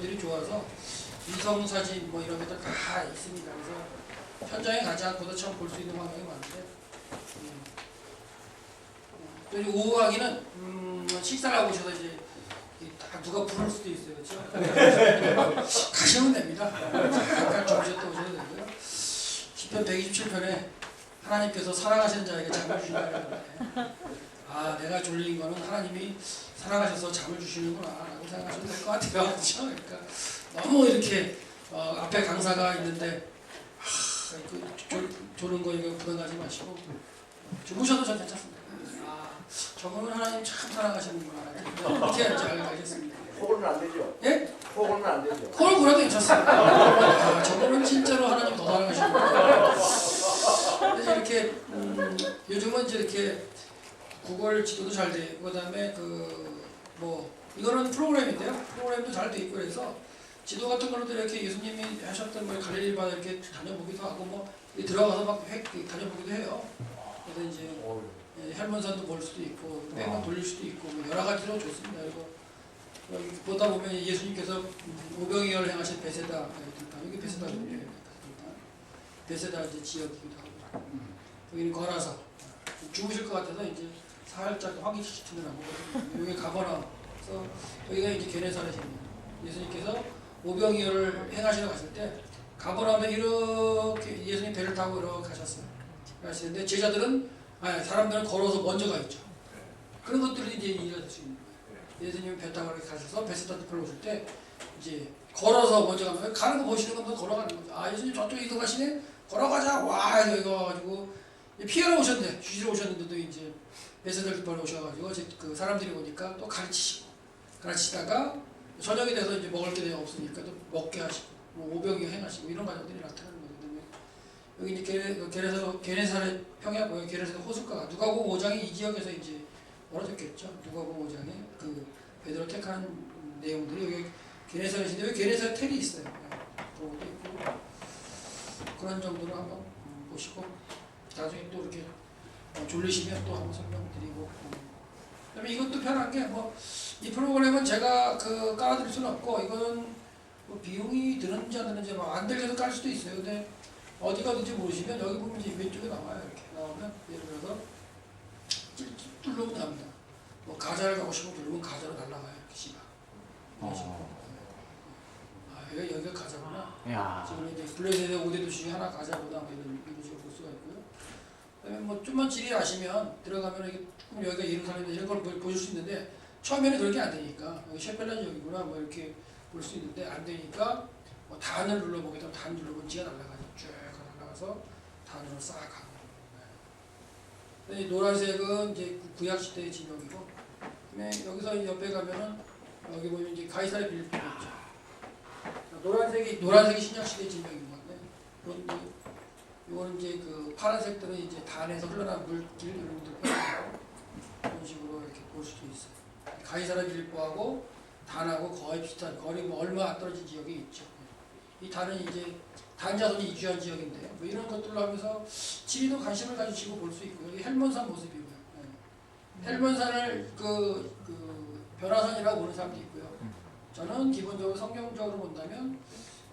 들이 좋아서 위성 사진 뭐 이런 것들 다 있습니다. 그래서 현장에 가지 않고도 처음 볼 수 있는 환경이 많은데 또 이제 오후 하기는 식사를 하고 오셔서 이제 딱 누가 부를 수도 있어요. 그렇죠? 가시면 됩니다. 잠깐 주무셨다 오셔도 되고요. 시편 127편에 하나님께서 사랑하시는 자에게 잠을 주신다고 하는데 아 내가 졸린 거는 하나님이 사랑하셔서 잠을 주시는구나 라고 생각하시면 될 것 같아요. 그렇죠? 그러니까 너무 이렇게 앞에 강사가 있는데 조는 거 이거 부담 가지 마시고 주무셔도 전 괜찮습니다. 아 저분은 하나님 참 사랑하시는구나 이렇게 알겠습니다. 코골면 안 되죠? 예? 코골면 안 되죠? 코를 골아도 괜찮습니다. 아, 저분은 진짜로 하나님 더 사랑하시는구나. 그래서 이렇게 요즘은 이제 이렇게 구글 지도도 잘 돼 있고 그다음에 뭐 이거는 프로그램인데요. 프로그램도 잘 돼 있고 그래서 지도 같은 걸로도 이렇게 예수님이 하셨던 뭐 갈릴리 바다 이렇게 다녀보기도 하고 뭐 들어가서 막 다녀보기도 해요. 그래서 이제 헬몬산도 볼 수도 있고 백만 돌릴 수도 있고 뭐 여러 가지로 좋습니다. 그리고 보다 보면 예수님께서 오병이어를 행하신 베세다 여기 베세다거든요. 베세다 이제 지역이기도 하고 여기는 거라서 죽으실 것 같아서 이제 살짝 확인시키느라고 여기 가거나 그래서 여기가 이제 게네사렛입니다. 예수님께서 오병이어를 행하시러 갔을 때 가버나움에 이렇게 예수님 배를 타고 이렇게 가셨어요. 가시는데 제자들은 사람들은 걸어서 먼저 가 있죠. 그런 것들이 이제 이해가 수 있는 거예요. 예수님이 배 타고 이렇게 가셔서 베세다 뜰 오실 때 이제 걸어서 먼저 가는 거 보시는 분들 걸어가는 거죠. 아 예수님 저쪽에 이동하시네 걸어가자 와 이거 가지고 피하러 오셨는데 주시러 오셨는데도 이제 베세다 뜰 오셔가지고 그 사람들이 오니까 또 가르치다가 저녁이 돼서 이제 먹을 게 없으니까 또 먹게 하시고 뭐 오병이어 행하시고 이런 과정들이 나타나는 거거든요. 여기 이제 게네사렛 평야 뭐예요? 게네사렛 호숫가가 누가복음 5장이 이 지역에서 이제 벌어졌겠죠. 누가복음 5장에 그 베드로 택하는 내용들이 여기 게네사렛인데 여기 게네사렛 텔이 있어요. 그런 것도 있고 그런 정도로 한번 보시고 나중에 또 이렇게 졸리시면 또 한번 설명드리고 그다음에 이것도 편한 게 뭐 이 프로그램은 제가 깔아드릴 수는 없고 이거는 뭐 비용이 드는지 안 드는지 뭐 안 들려도 깔 수도 있어요. 근데 어디 가든지 모르시면 여기 보면 이제 왼쪽에 나와요. 이렇게 나오면 예를 들어서 뚫르면 나옵니다. 뭐 가자를 가고 싶으면 누르면 가자로 날아가요. 이렇게 시가. 여기가 가자구나. 야. 지금 이제 블레셋의 5대 도시 중에 하나 가자보다 뭐 이런 식으로 볼 수가 있고요. 그다음에 뭐 좀만 지리 아시면 들어가면 이게 여기가 예루살렘 이런 걸 보실 수 있는데 처음에는 그렇게 안 되니까 여기 셰펠라 지역이구나 뭐 이렇게 볼 수 있는데 안 되니까 뭐 단을 눌러보게 되면 단 누르면 지가 날아가죠. 쭉 날아가서 단으로 싹 가고. 네. 이 노란색은 이제 구약 시대의 지명이고, 그다음에 여기서 옆에 가면은 여기 보면 이제 가이사랴 빌립보가 있죠. 노란색이 신약 시대 지명인 건데, 이거는 이제 그 파란색들은 이제 단에서 흘러나온 물길 이런 것들 이런 식으로 이렇게 볼 수도 있어요. 가이사랴 빌립보하고 단하고 거의 비슷한 거리 뭐 얼마 안 떨어진 지역이 있죠. 이 단은 이제 단자손이 이주한 지역인데 뭐 이런 것들로 하면서 지리도 관심을 가지시고 볼 수 있고요. 여기 헬몬산 모습이고요. 헬몬산을 변화산이라고 보는 사람도 있고요. 저는 기본적으로 성경적으로 본다면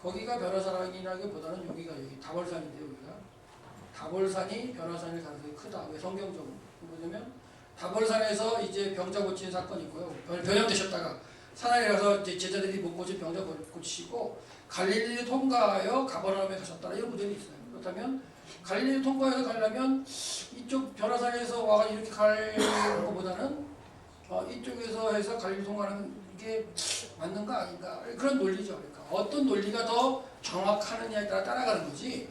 거기가 변화산이라기보다는 여기 다볼산인데요. 여기가 다볼산이 변화산일 가능성이 크다. 왜 성경적으로? 뭐냐면 다볼산에서 이제 병자 고치는 사건이 있고요. 변형되셨다가 사나이 가서 이제 제자들이 못 고친 병자 고치시고 갈릴리를 통과하여 가버나움에 가셨다. 이런 구절이 있어요. 그렇다면 갈릴리를 통과해서 가려면 이쪽 변화산에서 와가 이렇게 갈 것보다는 이쪽에서 해서 갈릴리 통과하는 게 맞는가 아닌가 그런 논리죠. 그러니까 어떤 논리가 더 정확하느냐에 따라 따라가는 거지.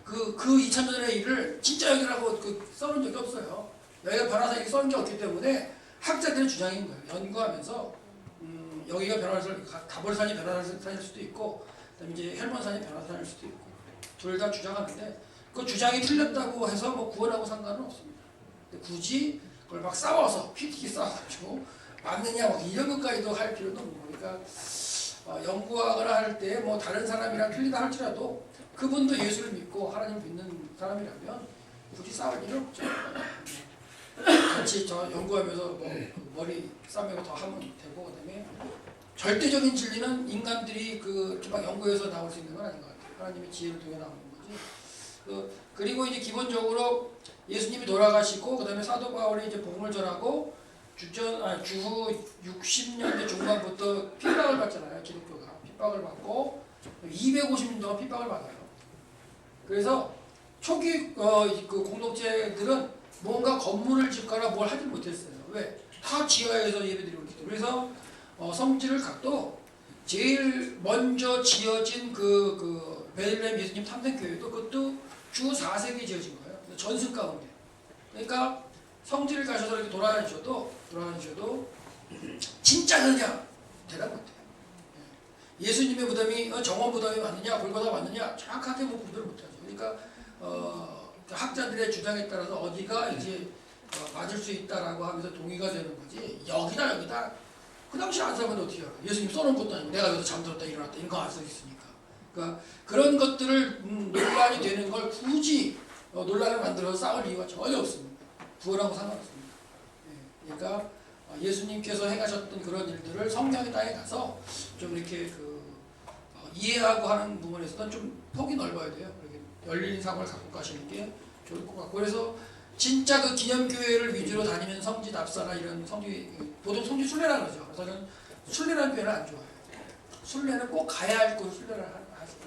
그 2000년 전의 일을 진짜 여기라고 써놓은 적이 없어요. 여기가 변화산이 써놓은 게 없기 때문에 학자들의 주장인 거예요. 연구하면서 여기가 다볼산이 변화산일 수도 있고, 그다음에 이제 헬몬산이 변화산일 수도 있고, 둘 다 주장하는데 그 주장이 틀렸다고 해서 뭐 구원하고 상관은 없습니다. 근데 굳이 그걸 막 싸워서 피튀기 싸워가지고 맞느냐 막 이런 것까지도 할 필요는 없는 거니까 연구하거나 할 때 뭐 다른 사람이랑 틀리다 할지라도 그분도 예수를 믿고 하나님을 믿는 사람이라면 굳이 싸울 일은 없죠. 같이 저 연구하면서 뭐 머리 싸매고 더 하면 되고 그다음에 절대적인 진리는 인간들이 이렇게 막 연구해서 나올 수 있는 건 아닌 것 같아요. 하나님의 지혜를 통해 나오는 거지. 그리고 이제 기본적으로 예수님이 돌아가시고 그다음에 사도 바울이 이제 복음을 전하고 주후 60년대 중반부터 핍박을 받잖아요. 기독교가 핍박을 받고 250년 동안 핍박을 받아요. 그래서 초기 그 공동체들은 뭔가 건물을 짓거나 뭘 하지 못했어요. 왜? 다 지하에서 예배드리고 있기 때문에. 그래서 성지를 각도 제일 먼저 지어진 그 베들레헴 예수님 탐생교회도 그것도 주 4세기에 지어진 거예요. 전승 가운데. 그러니까 성지를 가셔서 이렇게 돌아다니셔도 진짜 그러냐? 대답 못해요. 예수님의 무덤이 정원 무덤이 맞느냐, 골고다 맞느냐 정확하게 뭐 구별을 못하죠. 그러니까 학자들의 주장에 따라서 어디가 이제 맞을 수 있다라고 하면서 동의가 되는 거지. 여기다. 그 당시 안 사면 어떻게 알아? 예수님 써놓은 것도 아니고 내가 여기서 잠들었다 일어났다 이런 거 안 써 있으니까. 그러니까 그런 것들을 논란이 되는 걸 굳이 논란을 만들어서 싸울 이유가 전혀 없습니다. 구원하고 상관없습니다. 그러니까 예수님께서 행하셨던 그런 일들을 성령의 땅에 가서 좀 이렇게 이해하고 하는 부분에서는 좀 폭이 넓어야 돼요. 이렇게 열린 사고를 갖고 가시는 게 좋을 것 같고. 그래서 진짜 그 기념교회를 위주로 다니는 성지 답사나 이런 보통 성지 순례라 그러죠. 그래서 저는 순례라는 표현을 안 좋아해요. 순례는 꼭 가야 할 곳 순례를 하죠.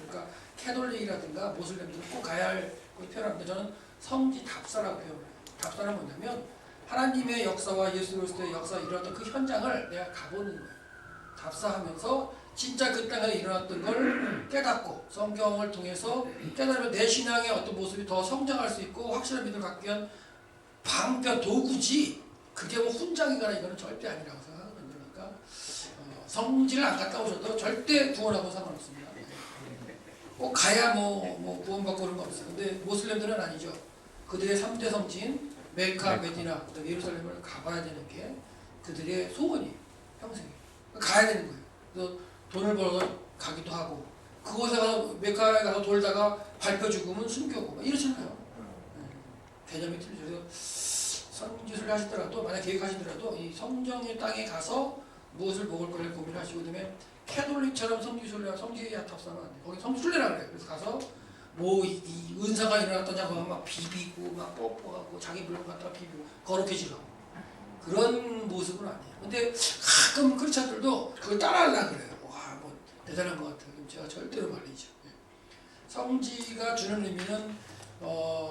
그러니까 캐톨릭이라든가 모슬렘들은 꼭 가야 할 곳 표현하는데 저는 성지 답사라고 표현을 해요. 답사는 뭐냐면 하나님의 역사와 예수 그리스도의 역사가 일어났던 그 현장을 내가 가보는 거예요. 답사하면서 진짜 그 땅에 일어났던 걸 깨닫고 성경을 통해서 깨달으면 내 신앙의 어떤 모습이 더 성장할 수 있고 확실한 믿음을 갖기 위한 방편 도구지 그게 뭐 훈장이거나 이거는 절대 아니라고 생각하거든요. 그러니까 성지를 안 갔다 오셔도 절대 구원하고 상관없습니다. 꼭 가야 뭐 구원받고 그런 거 없어요. 근데 모슬렘들은 아니죠. 그들의 3대 성지인 메카, 메디나, 예루살렘을 가봐야 되는 게 그들의 소원이에요. 평생에. 가야 되는 거예요. 그래서 돈을 벌어 가기도 하고 그곳에 가서 메카에 가서 돌다가 밟혀 죽으면 순교고 이렇잖아요. 개념이 틀리죠. 그래서 성지순례 하시더라도 만약 계획하시더라도 이 성정의 땅에 가서 무엇을 먹을 거를 고민하시고 그다음에 캐톨릭처럼 성지순례와 성지야 탑사는 안 돼요. 거기 성지순례라 그래요. 그래서 가서 이 은사가 일어났더냐고 막 비비고 막 뽀뽀하고 자기 물건 갖다가 비비고 거룩해지고 그런 모습은 아니에요. 근데 가끔 크리스찬들도 그걸 따라하려고 그래요. 와, 뭐 대단한 것 같아요. 제가 절대로 말리죠. 성지가 주는 의미는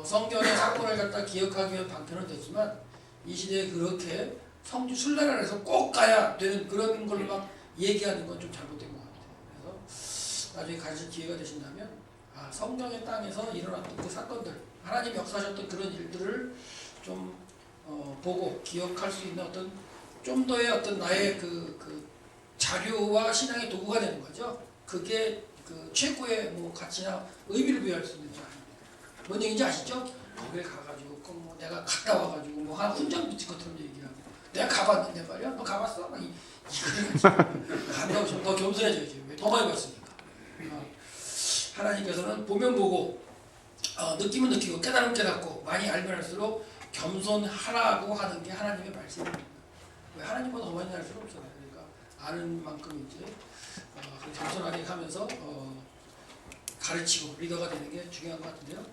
성경의 사건을 갖다 기억하기 위한 방편은 되지만 이 시대에 그렇게 성지 순례를 해서 꼭 가야 되는 그런 걸로 막 얘기하는 건 좀 잘못된 것 같아요. 그래서 나중에 가실 기회가 되신다면 성경의 땅에서 일어났던 그 사건들, 하나님 역사하셨던 그런 일들을 좀 보고 기억할 수 있는 어떤 좀 더의 어떤 나의 그 자료와 신앙의 도구가 되는 거죠. 그게 그 최고의 뭐 가치나 의미를 부여할 수 있는 게 아닙니다. 뭔 얘기인지 아시죠? 거기를 가가지고 뭐 내가 갔다 와가지고 뭐 한 훈장 붙인 것처럼 얘기하고 내가 가봤는데 말이야. 너 가봤어? 막 이거를 간다고 좀 더 겸손해져야지. 왜? 더 많이 봤으니까. 하나님께서는 보면 보고 느끼면 느끼고 깨달으면 깨닫고 많이 알면 할수록 겸손하라고 하는 게 하나님의 말씀입니다. 왜 하나님보다 더 많이 알 수는 없잖아요. 그러니까 아는 만큼 이제 겸손하게 하면서 가르치고 리더가 되는 게 중요한 것 같은데요.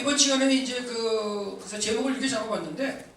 이번 시간에는 이제 그래서 제목을 이렇게 잡아봤는데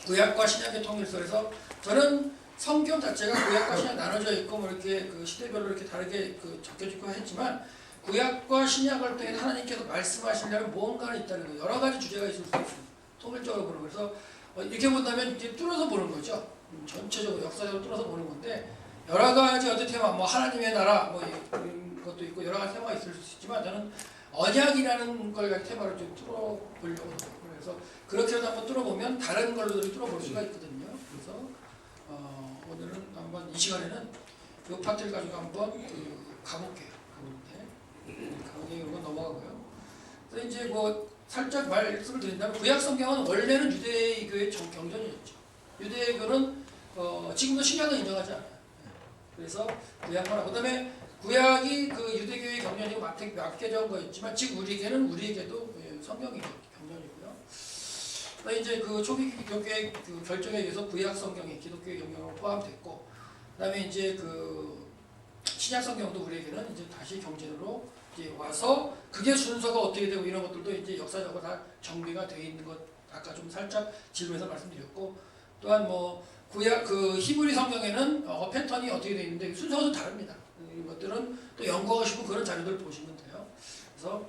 구약과 신약의 통일설에서 저는 성경 자체가 구약과 신약 나눠져 있고 뭐 이렇게 그 시대별로 이렇게 다르게 적혀져 있고 했지만 구약과 신약을 통해 하나님께서 말씀하시려면 무언가는 있다는 거예요. 여러 가지 주제가 있을 수 있습니다. 통일적으로 보는 거예요. 그래서 이렇게 본다면 이제 뚫어서 보는 거죠. 전체적으로 역사적으로 뚫어서 보는 건데 여러 가지 어떤 테마, 뭐 하나님의 나라 뭐 이런 것도 있고 여러 가지 테마가 있을 수 있지만 저는 언약이라는 걸 테마를 좀 뚫어보려고 해요. 그래서 그렇게 해서 한번 뚫어보면 다른 걸로 뚫어볼 수가 있거든요. 그래서 오늘은 한번 이 시간에는 이 파트를 가지고 한번 가볼게요. 이건 넘어가고요. 그래서 이제 뭐 살짝 말씀을 드린다면 구약 성경은 원래는 유대교의 경전이었죠. 유대교는 지금도 신약은 인정하지 않아요. 그래서 구약만 하고 그다음에 구약이 그 유대교의 경전이고 맡겨져 온 거였지만 지금 우리에게도 성경이 경전이고요. 그다음에 이제 그 초기 기독교의 그 결정에 의해서 구약 성경이 기독교의 영역으로 포함됐고 그다음에 이제 그 신약 성경도 우리에게는 이제 다시 경전으로 이제 와서 그게 순서가 어떻게 되고 이런 것들도 이제 역사적으로 다 정비가 되어 있는 것 아까 좀 살짝 질문해서 말씀드렸고 또한 뭐 구약 그 히브리 성경에는 패턴이 어떻게 되어 있는데 순서도 다릅니다. 이것들은 또 연구하시고 그런 자료들 보시면 돼요. 그래서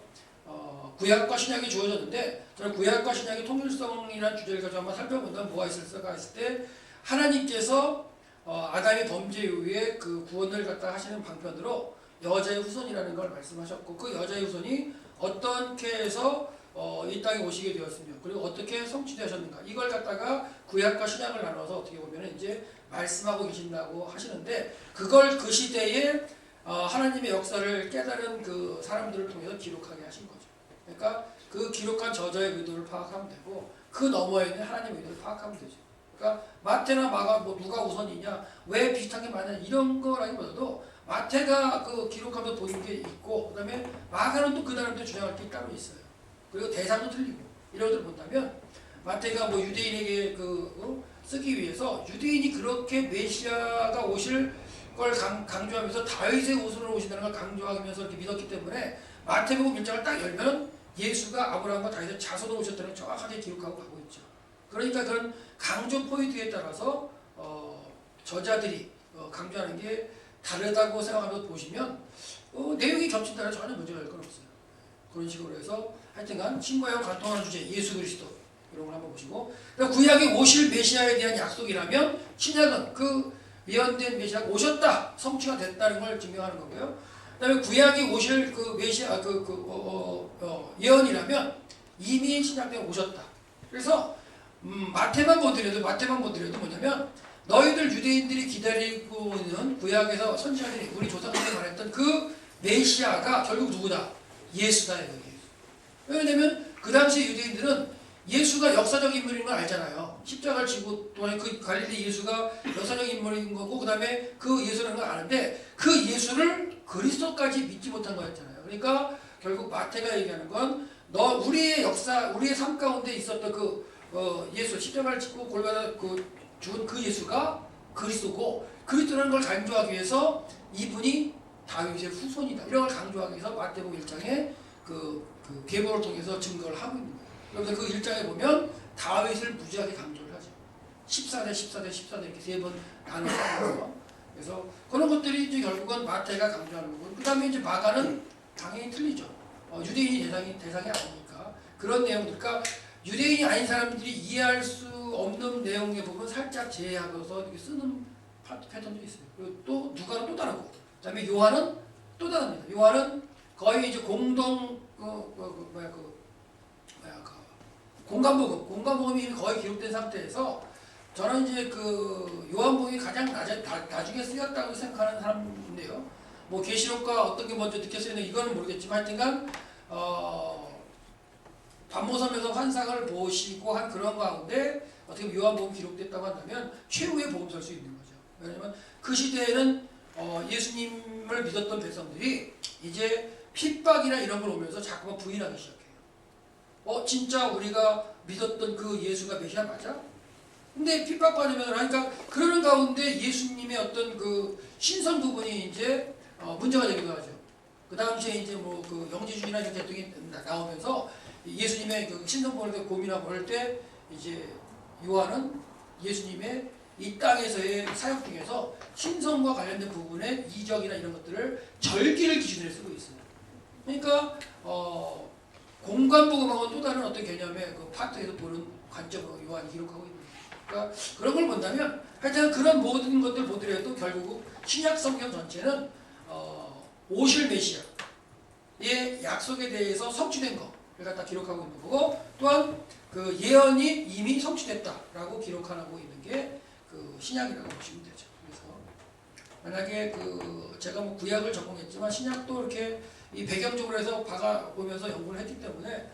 구약과 신약이 주어졌는데 저는 구약과 신약의 통일성이라는 주제를 가지고 한번 살펴본다면 뭐가 있을까 했을 때 하나님께서 아담의 범죄 이후에 그 구원을 갖다 하시는 방편으로 여자의 후손이라는 걸 말씀하셨고 그 여자의 후손이 어떻게 해서 이 땅에 오시게 되었으며 그리고 어떻게 성취되셨는가 이걸 갖다가 구약과 신약을 나눠서 어떻게 보면 이제 말씀하고 계신다고 하시는데 그걸 그 시대에 하나님의 역사를 깨달은 그 사람들을 통해서 기록하게 하신 거죠. 그러니까 그 기록한 저자의 의도를 파악하면 되고 그 너머에 있는 하나님의 의도를 파악하면 되죠. 그러니까 마태나 마가 뭐 누가 우선이냐 왜 비슷한 게 많냐 이런 거라기보다도 마태가 그 기록하면서 보는 게 있고 그다음에 마가는 또 그 사람들 주장할 게 따로 있어요. 그리고 대사도 틀리고 이런 것들 본다면 마태가 뭐 유대인에게 쓰기 위해서 유대인이 그렇게 메시아가 오실 걸 강조하면서 다윗의 후손으로 오신다는 걸 강조하면서 이렇게 믿었기 때문에 마태복음 1장을 딱 열면 예수가 아브라함과 다윗의 자손으로 오셨다는 걸 정확하게 기록하고 가고 있죠. 그러니까 그런 강조 포인트에 따라서 저자들이 강조하는 게 다르다고 생각하면서 보시면 내용이 겹친다면 전혀 문제가 될 건 없어요. 그런 식으로 해서 하여튼간 신과와 관통하는 주제 예수 그리스도 이런 걸 한번 보시고 그러니까 구약에 오실 메시아에 대한 약속이라면 신약은 그 예언된 메시아가 오셨다 성취가 됐다는 걸 증명하는 거고요. 그다음에 구약이 오실 그 메시아 예언이라면 이미 신약 때 오셨다. 그래서 마태만 보더라도 뭐냐면 너희들 유대인들이 기다리고 있는 구약에서 선지자들이 우리 조상들이 말했던 그 메시아가 결국 누구다? 예수다 이거예요. 왜냐면 그 당시 유대인들은 예수가 역사적 인물인 걸 알잖아요. 십자가를 지고 또한 그 갈릴리 예수가 역사적 인물인 거고 그 다음에 그 예수라는 걸 아는데 그 예수를 그리스도까지 믿지 못한 거였잖아요. 그러니까 결국 마태가 얘기하는 건 우리의 역사, 우리의 삶 가운데 있었던 예수 십자가를 지고 골고다 죽은 그 예수가 그리스도고 그리스도라는 걸 강조하기 위해서 이분이 다윗의 후손이다. 이런 걸 강조하기 위해서 마태복음 1장에 그 계보를 통해서 증거를 하고 있는 거예요. 그래서 그 1장에 보면 다윗을 무지하게 강조를 하죠. 14대 이렇게 세 번 나눠서 그래서 그런 것들이 이제 결국은 마태가 강조하는 거고 그 다음에 이제 마가는 당연히 틀리죠. 유대인이 대상이 아니니까 그런 내용들 그러니까 유대인이 아닌 사람들이 이해할 수 없는 내용의 부분 살짝 제외하고서 이렇게 쓰는 패턴도 있어요. 그리고 또 누가는 또 다르고 그 다음에 요한은 또 다릅니다. 요한은 거의 이제 공간복음이 거의 기록된 상태에서 저는 이제 그 요한복음이 가장 나중에 쓰였다고 생각하는 사람인데요. 뭐 계시록과 어떤 게 먼저 늦게 쓰였는지 이거는 모르겠지만 하여튼간 반모섬에서 환상을 보시고 한 그런 가운데 어떻게 보면 요한복음이 기록됐다고 한다면 최후의 복음서일 수 있는 거죠. 왜냐하면 그 시대에는 예수님을 믿었던 백성들이 이제 핍박이나 이런 걸 오면서 자꾸만 부인하기 시작해요. 진짜 우리가 믿었던 그 예수가 메시아 맞아? 근데 핍박받으면 하니까 그러는 가운데 예수님의 어떤 그 신선 부분이 이제 문제가 되기도 하죠. 그 당시에 이제 뭐 그 영지주의나 이런 대통령이 나오면서 예수님의 그 신선 부분에 고민하고 그럴 때 이제 요한은 예수님의 이 땅에서의 사역 중에서 신성과 관련된 부분의 이적이나 이런 것들을 절기를 기준으로 쓰고 있어요. 그러니까 공간복음하고는 또 다른 어떤 개념의 그 파트에서 보는 관점으로 요한이 기록하고 있는 거예요. 그러니까 그런 걸 본다면 하여튼 그런 모든 것들 보더라도 결국 신약 성경 전체는 오실 메시아의 약속에 대해서 성취된 거를 갖다 기록하고 있는 거고 또한 그 예언이 이미 성취됐다라고 기록하고 있는 게 그 신약이라고 보시면 되죠. 그래서 만약에 제가 뭐 구약을 전공했지만 신약도 이렇게 이 배경적으로 해서 박아보면서 연구를 했기 때문에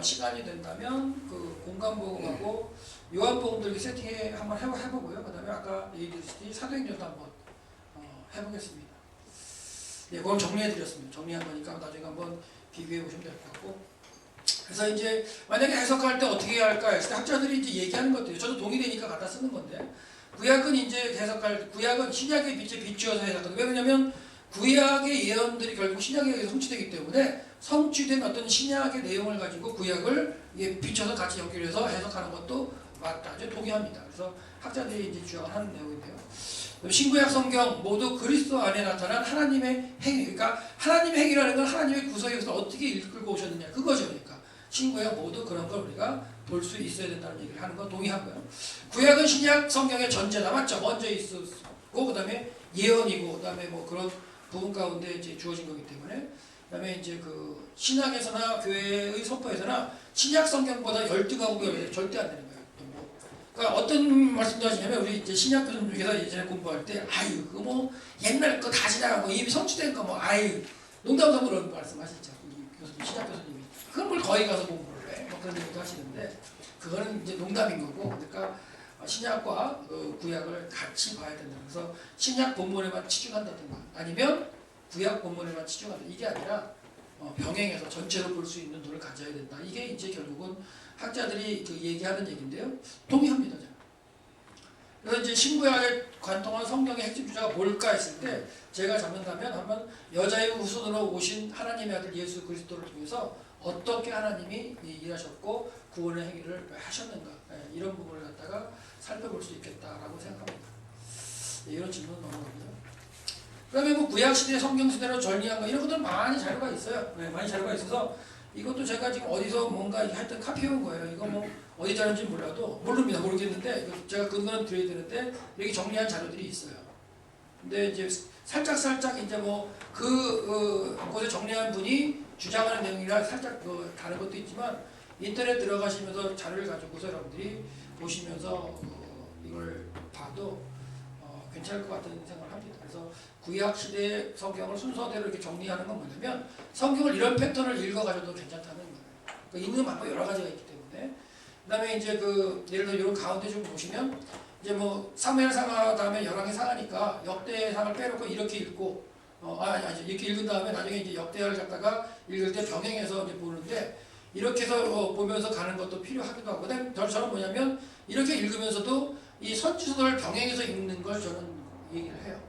시간이 된다면 그 공간복음하고 요한복음도 이렇게 세팅해 한번 해보고요. 그 다음에 아까 얘기했듯이 사도행전도 한번 해보겠습니다. 네, 그걸 정리해드렸습니다. 정리한 거니까 나중에 한번 비교해 보시면 될 것 같고. 그래서 이제 만약에 해석할 때 어떻게 해야 할까 했을 때 학자들이 이제 얘기하는 것들이 저도 동의되니까 갖다 쓰는 건데 구약은 이제 해석할 구약은 신약의 빛에 비추어서 해석하거든요. 왜 그러냐면 구약의 예언들이 결국 신약에 의해서 성취되기 때문에 성취된 어떤 신약의 내용을 가지고 구약을 비춰서 같이 연결해서 해석하는 것도 맞다죠. 동의합니다. 그래서 학자들이 이제 주장하는 내용인데요. 신구약 성경 모두 그리스도 안에 나타난 하나님의 행위, 그러니까 하나님의 행위라는 건 하나님의 구속에서 어떻게 이끌고 오셨느냐 그거죠. 그러니까 신구약 모두 그런 걸 우리가 볼 수 있어야 된다는 얘기를 하는 거 동의하고요. 구약은 신약 성경의 전제다 맞죠? 먼저 있었고 그다음에 예언이고 그다음에 뭐 그런 부분 가운데 이제 주어진 거기 때문에 그다음에 이제 그 신약에서나 교회의 선포에서나 신약 성경보다 12가국이 절대 안 되는 거예요. 그러니까 어떤 말씀도 하시냐면 우리 이제 신약 교수 중에서 예전에 공부할 때 아유 그거 뭐 옛날 거 다 지나가고 이미 성취된 거 뭐 아유 농담삼으로 그런 말씀하시죠. 교수님 신약 교수님이 그걸 뭘 거기 가서 공부를 해? 뭐 그런 얘기도 하시는데 그거는 이제 농담인 거고 그러니까 신약과 구약을 같이 봐야 된다. 그래서 신약 본문에만 치중한다든가 아니면 구약 본문에만 치중한다. 이게 아니라 병행해서 전체로 볼 수 있는 눈을 가져야 된다. 이게 이제 결국은 학자들이 그 얘기하는 얘기인데요. 동의합니다. 저는. 그래서 이제 신구약에 관통한 성경의 핵심 주제가 뭘까 했을 때 제가 잡는다면 한번 여자의 후손으로 오신 하나님의 아들 예수 그리스도를 통해서 어떻게 하나님이 일하셨고 구원의 행위를 하셨는가 이런 부분을 갖다가 살펴볼 수 있겠다라고 생각합니다. 이런 질문 넘어갑니다. 그다음에 뭐 구약 시대 성경 시대로 전리한 거 이런 것들 많이 자료가 있어요. 많이 자료가 있어서 이것도 제가 지금 어디서 뭔가 하여튼 카피해온 거예요. 이거 뭐 어디 자료인지 몰라도 모르겠는데 제가 근거는 드려야 되는데 여기 정리한 자료들이 있어요. 근데 이제 살짝 이제 뭐 곳에 정리한 분이 주장하는 내용이라 살짝 다른 것도 있지만 인터넷 들어가시면서 자료를 가지고서 여러분들이 보시면서 이걸 봐도 괜찮을 것 같다는 생각을 합니다. 그래서 구약 시대 성경을 순서대로 이렇게 정리하는 건 뭐냐면 성경을 이런 패턴을 읽어가지고도 괜찮다는 거예요. 그러니까 읽는 방법이 여러 가지가 있기 때문에 그다음에 이제 예를 들어 이런 가운데 좀 보시면 이제 뭐 사무엘상하 다음에 열왕기상하니까 역대상을 빼놓고 이렇게 읽고 이렇게 읽은 다음에 나중에 이제 역대를 갖다가 읽을 때 병행해서 이제 보는데 이렇게 해서 보면서 가는 것도 필요하기도 하고 그다음에 저는 뭐냐면 이렇게 읽으면서도 이 선지서를 병행해서 읽는 걸 저는 얘기를 해요.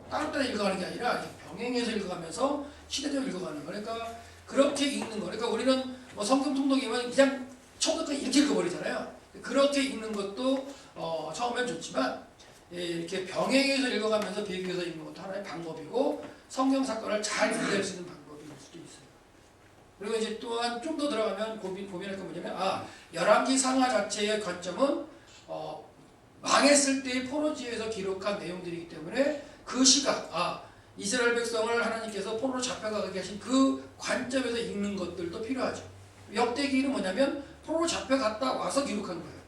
따로따로 읽어가는 게 아니라 병행해서 읽어가면서 시대적으로 읽어가는 거. 그러니까 그렇게 읽는 거. 그러니까 우리는 뭐 성경 통독이면 그냥 처음부터 이렇게 읽어버리잖아요. 그렇게 읽는 것도 처음엔 좋지만 이렇게 병행해서 읽어가면서 비교해서 읽는 것도 하나의 방법이고 성경 사건을 잘 이해할 수 있는 방법일 수도 있어요. 그리고 이제 또한 좀 더 들어가면 고민할 건 뭐냐면 열왕기상하 자체의 관점은 망했을 때의 포로지에서 기록한 내용들이기 때문에 그 시각, 이스라엘 백성을 하나님께서 포로로 잡혀가게 하신 그 관점에서 읽는 것들도 필요하죠. 역대기는 뭐냐면 포로로 잡혀갔다 와서 기록한 거예요.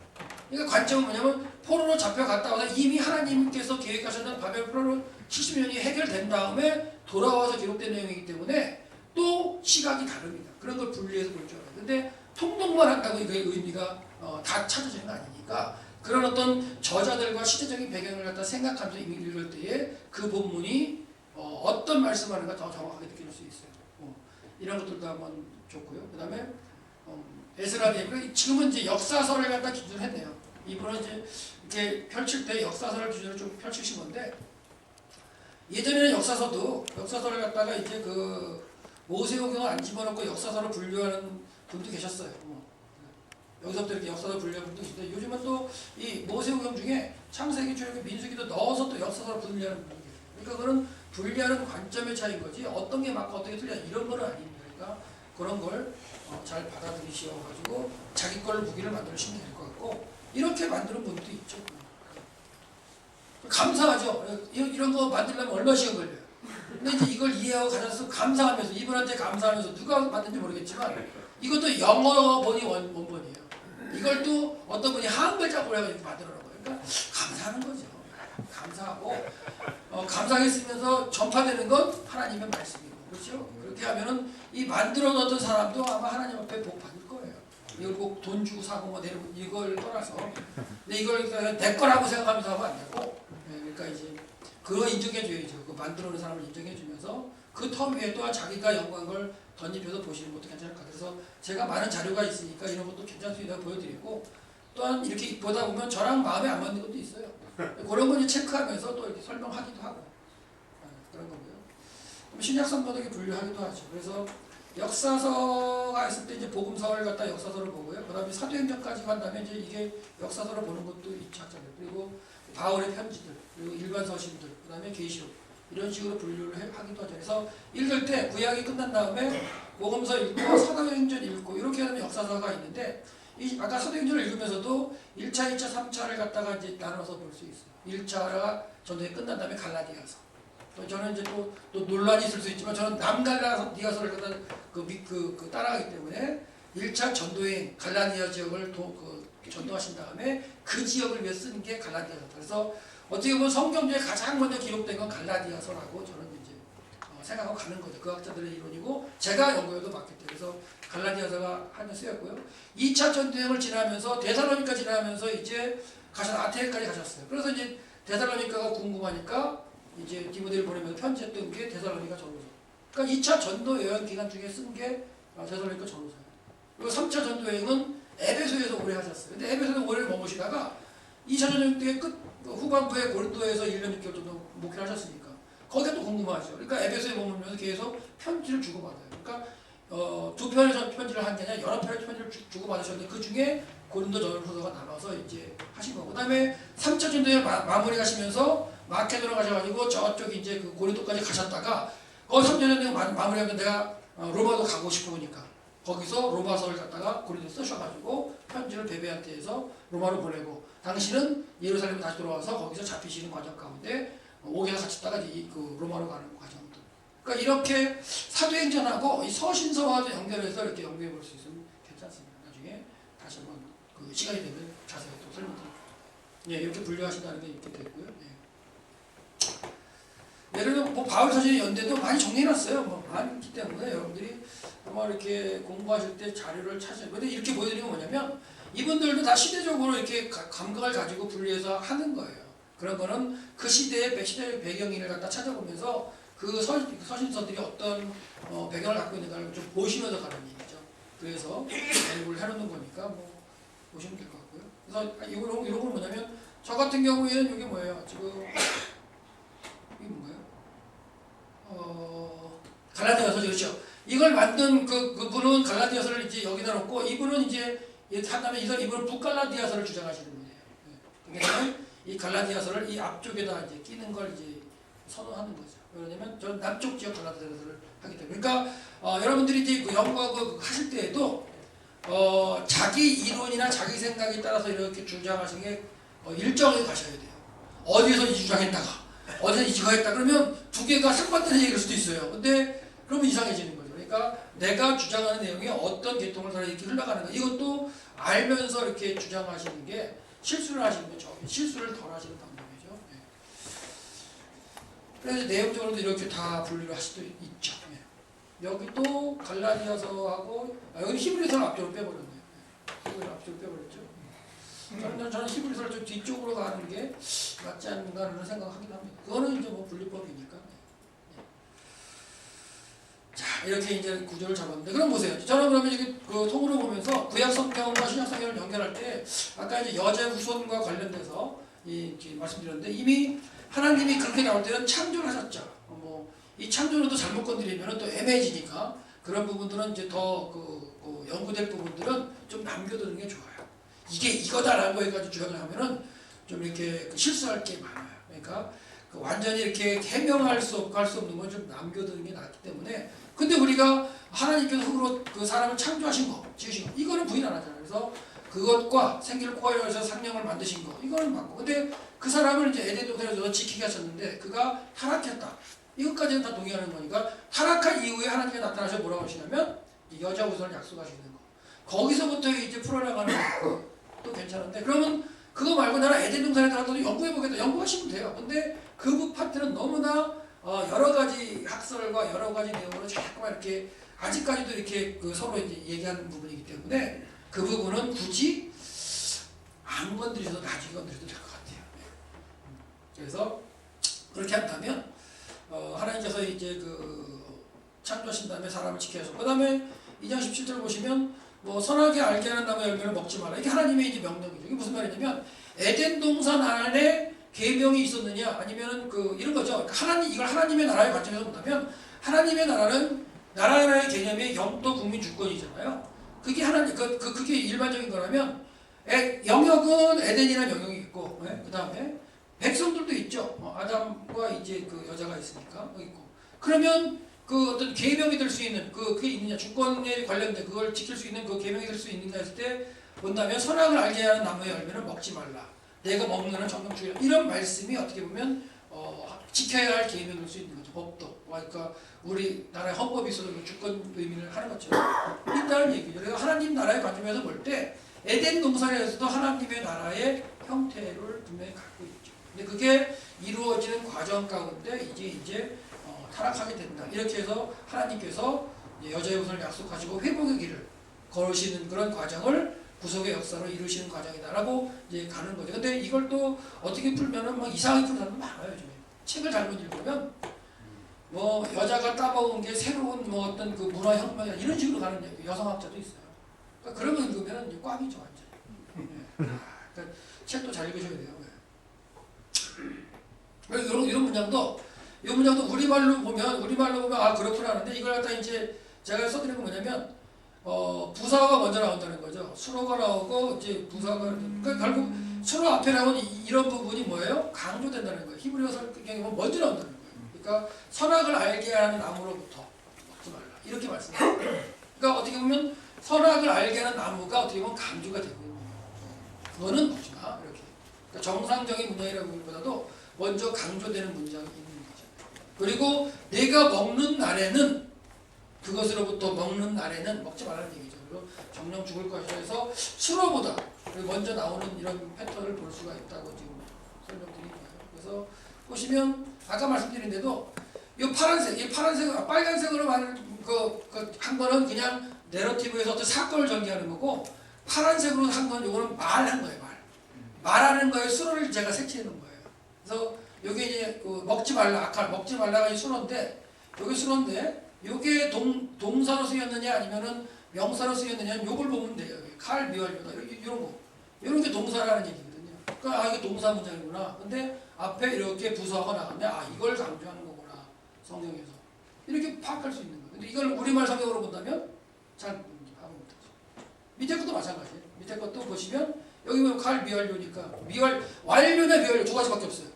그러니까 관점은 뭐냐면 포로로 잡혀갔다 와서 이미 하나님께서 계획하셨던 바벨 포로로 70년이 해결된 다음에 돌아와서 기록된 내용이기 때문에 또 시각이 다릅니다. 그런 걸 분리해서 볼 줄 알아요. 근데 통독만 한다고 이거의 의미가 다 찾아지는 거 아니니까 그런 어떤 저자들과 시대적인 배경을 갖다 생각하면서 읽을 때에 그 본문이 어떤 말씀하는가 더 정확하게 느낄 수 있어요. 이런 것들도 한번 좋고요. 그 다음에 에스라니 지금은 이제 역사서를 갖다 기준으로 했네요. 이분은 이제 이렇게 펼칠 때 역사서를 기준으로 좀 펼치신 건데 예전에는 역사서를 갖다가 이제 모세오경을 안 집어넣고 역사서를 분류하는 분도 계셨어요. 여기서부터 이렇게 역사서 분류하는 분도 있는데 요즘은 또 이 모세오경 중에 창세기, 출애굽기, 민수기도 넣어서 또 역사서를 분류하는 분이 계세요. 그러니까 그건 분류하는 관점의 차이인 거지 어떤 게 맞고 어떤 게 틀려 이런 거는 아닙니다. 그러니까 그런 걸 잘 받아들이셔가지고 자기 걸 무기를 만들시면 될 것 같고 이렇게 만드는 분도 있죠. 감사하죠. 이런 거 만들려면 얼마 시간 걸려요. 근데 이제 이걸 이해하고 가져서 감사하면서 이분한테 감사하면서 누가 만든지 모르겠지만 이것도 영어 번이 원본이에요. 이걸 또 어떤 분이 한글 작곡을 해가지고 만들어 놓은 거예요. 그러니까 감사하는 거죠. 감사하고 감사하게 쓰면서 전파되는 건 하나님의 말씀이고 그렇죠. 그렇게 하면은 이 만들어 놓던 사람도 아마 하나님 앞에 복 받을 거예요. 이걸 꼭 돈 주고 사고 뭐 이걸 떠나서 근데 이걸 내 거라고 생각하면서 하면 안 되고 그러니까 이제 그거 인정해줘야죠. 그 만들어 놓은 사람을 인정해주면서 그 텀 위에 또한 자기가 연구한 걸 던지면서 보시는 것도 괜찮을 것 같아요. 그래서 제가 많은 자료가 있으니까 이런 것도 괜찮습니다 보여드리고 또한 이렇게 보다 보면 저랑 마음에 안 맞는 것도 있어요. 그런 거 이제 체크하면서 또 이렇게 설명하기도 하고 그런 거고요. 신약 성경에 분류하기도 하죠. 그래서 역사서가 있을 때 이제 복음서를 갖다 역사서를 보고요. 그다음에 사도행전까지 간다면 이제 이게 역사서를 보는 것도 있죠. 그리고 바울의 편지들, 그리고 일반 서신들, 그다음에 계시록 이런 식으로 분류를 하기도 하죠. 그래서 읽을 때 구약이 끝난 다음에 복음서 읽고 사도행전 읽고 이렇게 하면 역사서가 있는데 아까 사도행전을 읽으면서도 1차, 2차, 3차를 갖다가 이제 나눠서 볼 수 있어요. 1차가 전도에 끝난 다음에 갈라디아서. 또 저는 이제 또 논란이 있을 수 있지만 저는 남갈라디아서를 갖다 따라가기 때문에 1차 전도행 갈라디아 지역을 전도하신 다음에 그 지역을 위해 쓴 게 갈라디아서. 그래서 어떻게 보면 성경 중에 가장 먼저 기록된 건 갈라디아서라고 저는 이제 생각하고 가는 거죠. 그 학자들의 이론이고 제가 연구에도 맞기 때문에 그래서 갈라디아서가 한번 쓰였고요. 2차 전도행을 지나면서 데살로니가 지나면서 이제 아테네까지 가셨어요. 그래서 이제 데살로니가가 궁금하니까 이제 디모데를 보내면서 편지했던 게 데살로니가 전후서. 그러니까 2차 전도 여행 기간 중에 쓴 게 데살로니가 전후서예요. 그리고 3차 전도 여행은 에베소에서 오래 하셨어요. 근데 에베소에서 오래 머무시다가 2차 전도 때 후반부에 고린도에서 1년 6개월 정도 목회를 하셨으니까 거기가 또 궁금하죠. 그러니까 에베소에 머물면서 계속 편지를 주고받아요. 그러니까 두 편의 편지를 한 게 아니라 여러 편의 편지를 주고받으셨는데 그 중에 고린도 전후서가 남아서 이제 하신 거고. 그 다음에 3차 전도에 마무리 하시면서 마케도로 가셔가지고 저쪽 이제 그 고린도까지 가셨다가 거기 3차 전도에 마무리하면 내가 로마도 가고 싶으니까 거기서 로마서를 갖다가 고린도에 쓰셔가지고 편지를 베베한테 해서 로마로 보내고 당신은 예루살렘에 다시 돌아와서 거기서 잡히시는 과정 가운데 5개월 같이 있다가 이제 그 로마로 가는 과정들. 그러니까 이렇게 사도행전하고 이 서신서와도 연결해서 이렇게 연구해 볼 수 있으면 괜찮습니다. 나중에 다시 한번 그 시간이 되면 자세히 또 설명드릴게요. 예, 이렇게 분류하신다는 게 이렇게 됐고요. 예. 예를 들어 뭐 바울 서신의 연대도 많이 정리해놨어요. 뭐 많이 있기 때문에 여러분들이 아마 이렇게 공부하실 때 자료를 찾아요. 근데 이렇게 보여드리는 건 뭐냐면 이분들도 다 시대적으로 이렇게 감각을 가지고 분류해서 하는 거예요. 그런 거는 그 시대의 배경을 갖다 찾아보면서 그 서신서들이 어떤 배경을 갖고 있는가를 좀 보시면서 가는 얘기죠. 그래서 연구를 해놓는 거니까 뭐 보시면 될 것 같고요. 그래서 이런 건 뭐냐면 저 같은 경우에는 이게 뭐예요? 지금 이게 뭔가요? 갈라디아서 그렇죠. 이걸 만든 그분은 갈라디아서를 이제 여기다 놓고 이분은 이제 한다면 이분은 북갈라디아서를 주장하시는 분이에요. 그러니까 이 갈라디아서를 이 앞쪽에다 이제 끼는 걸 이제 선호하는 거죠. 왜냐면 저는 남쪽 지역 갈라디아서를 하기 때문에. 그러니까 여러분들이 이제 그 연구하고 하실 때에도 자기 이론이나 자기 생각에 따라서 이렇게 주장하시는 게 일정하게 가셔야 돼요. 어디에서 이 주장했다가 어디서 이 주장했다 그러면 두 개가 상반되는 얘기일 수도 있어요. 근데 그러면 이상해지는 거죠. 그러니까 내가 주장하는 내용이 어떤 계통을 따라 이렇게 흘러가는가 이것도 알면서 이렇게 주장하시는 게 실수를 하시는 거죠. 실수를 덜 하시는 방법이죠. 네. 그래서 내용적으로도 이렇게 다 분류를 할 수도 있죠. 네. 여기 또 갈라디아서하고 여기 히브리서를 앞쪽으로 빼버렸네요. 네. 히브리서 앞쪽으로 빼버렸죠. 저는 히브리서를 좀 뒤쪽으로 가는 게 맞지 않는가 하는 생각하긴 합니다. 그거는 이제 뭐 분류법이니까. 네. 자, 이렇게 이제 구조를 잡았는데, 그럼 보세요. 저는 그러면 이게 그 통으로 보면서 구약 성경과 신약 성경을 연결할 때, 아까 이제 여자 후손과 관련돼서 말씀드렸는데, 이미 하나님이 그렇게 나올 때는 창조를 하셨죠. 이 창조를 또 잘못 건드리면 또 애매해지니까, 그런 부분들은 이제 더 연구될 부분들은 좀 남겨두는 게 좋아요. 이게 이거다라고 해가지고 주장을 하면은 좀 이렇게 실수할 게 많아요. 그러니까 완전히 이렇게 해명할 수 없는 건 좀 남겨두는 게 낫기 때문에. 근데 우리가 하나님께서 흙으로 그 사람을 창조하신 거, 지으신 거, 이거는 부인 안 하잖아요. 그래서 그것과 생기를 코하여 해서 상령을 만드신 거, 이거는 맞고. 근데 그 사람을 이제 에덴 동산에서 지키게 하셨는데 그가 타락했다. 이것까지는 다 동의하는 거니까 타락한 이후에 하나님이 나타나셔 뭐라고 하시냐면 여자 우선을 약속하시는 거. 거기서부터 이제 풀어나가는 또 괜찮은데 그러면 그거 말고 나는 에덴 동산에 들어가서 연구해보겠다. 연구하시면 돼요. 근데 그 파트는 너무나 여러 가지 학설과 여러 가지 내용으로 자꾸만 이렇게 아직까지도 이렇게 서로 이제 얘기하는 부분이기 때문에 그 부분은 굳이 안 건드리셔도 나중에 건드려도 될 것 같아요. 그래서 그렇게 한다면 하나님께서 이제 창조하신 다음에 사람을 지켜서 그 다음에 2장 17절 보시면 뭐 선하게 알게 하는 나무 열매를 먹지 마라. 이게 하나님의 이제 명령이죠. 이게 무슨 말이냐면 에덴 동산 안에 계명이 있었느냐 아니면은 그 이런 거죠. 그러니까 하나님 이걸 하나님의 나라의 관점에서 본다면 하나님의 나라는 나라의 개념이 영도 국민 주권이잖아요. 그게 하나님 그게 일반적인 거라면 영역은 에덴이라는 영역이 있고 그 다음에 백성들도 있죠. 아담과 이제 그 여자가 있으니까 있고. 그러면 그 어떤 계명이 될 수 있는 그게 있느냐 주권에 관련된 그걸 지킬 수 있는 그 계명이 될 수 있는가 했을 때 본다면 선악을 알게 하는 나무의 열매는 먹지 말라. 내가 먹는 것은 정령 죽이라. 이런 말씀이 어떻게 보면 지켜야 할 계명이 될 수 있는 거죠. 법도. 그러니까 우리나라의 헌법이 있어서 주권 의미를 하는 것처럼 있다는 얘기죠. 그래서 하나님 나라의 관점에서 볼 때 에덴 동산에서도 하나님의 나라의 형태를 분명히 갖고 있죠. 근데 그게 이루어지는 과정 가운데 이제 타락하게 된다. 이렇게 해서 하나님께서 여자의 우선을 약속하시고 회복의 길을 걸으시는 그런 과정을 구속의 역사로 이루시는 과정이다라고 이제 가는 거죠. 근데 이걸 또 어떻게 풀면은 막 이상하게 푸는 사람 많아요. 요즘에 책을 잘못 읽으면 뭐 여자가 따먹은 게 새로운 뭐 어떤 그 문화 혁명이나 이런 식으로 가는 얘기. 여성학자도 있어요. 그러니까 그런 거 읽으면 꽝이죠 완전. 그러니까 책도 잘 읽으셔야 돼요. 이런 문장도 이 문장도 우리말로 보면 아 그렇구나 하는데 이걸 갖다 이제 제가 써드린 건 뭐냐면 부사어가 먼저 나온다는 거죠. 수로가 나오고 이제 부사가 그러니까 결국 수로 앞에 나온 이런 부분이 뭐예요? 강조된다는 거예요. 히브리어 성경에 보면 먼저 나온다는 거예요. 그러니까 선악을 알게 하는 나무로부터 먹지 말라 이렇게 말씀해요. 그러니까 어떻게 보면 선악을 알게 하는 나무가 어떻게 보면 강조가 되고 있는 거예요. 그거는 먹지 마 이렇게. 그러니까 정상적인 문장이라고 하기보다도 먼저 강조되는 문장이 있는 거죠. 그리고 내가 먹는 날에는 그것으로부터 먹는 날에는 먹지 말라는 얘기죠. 그리고 정령 죽을 것이라 해서 수로보다 먼저 나오는 이런 패턴을 볼 수가 있다고 지금 설명드린 거예요. 그래서 보시면 아까 말씀드린 대로 이 빨간색으로 한 거는 그냥 내러티브에서 어떤 사건을 전개하는 거고 파란색으로 한 건 이거는 말한 거예요. 말하는 거에 수로를 제가 색칠해 놓은 거예요. 그래서 요게 이제 먹지 말라 아까 먹지 말라가 이 수로인데 요게 수로인데 요게 동사로 쓰였느냐 아니면은 명사로 쓰였느냐는 요걸 보면 돼요. 칼, 미완료다 이런 거. 이런 게 동사라는 얘기거든요. 그러니까 이게 동사 문장이구나. 근데 앞에 이렇게 부사가 나갔네. 이걸 강조하는 거구나. 성경에서. 이렇게 파악할 수 있는 거예요. 근데 이걸 우리말 성경으로 본다면 잘 파악을 못하죠. 밑에 것도 마찬가지예요. 밑에 것도 보시면 여기 보면 칼, 미완료니까 완료나 미완료 두 가지밖에 없어요.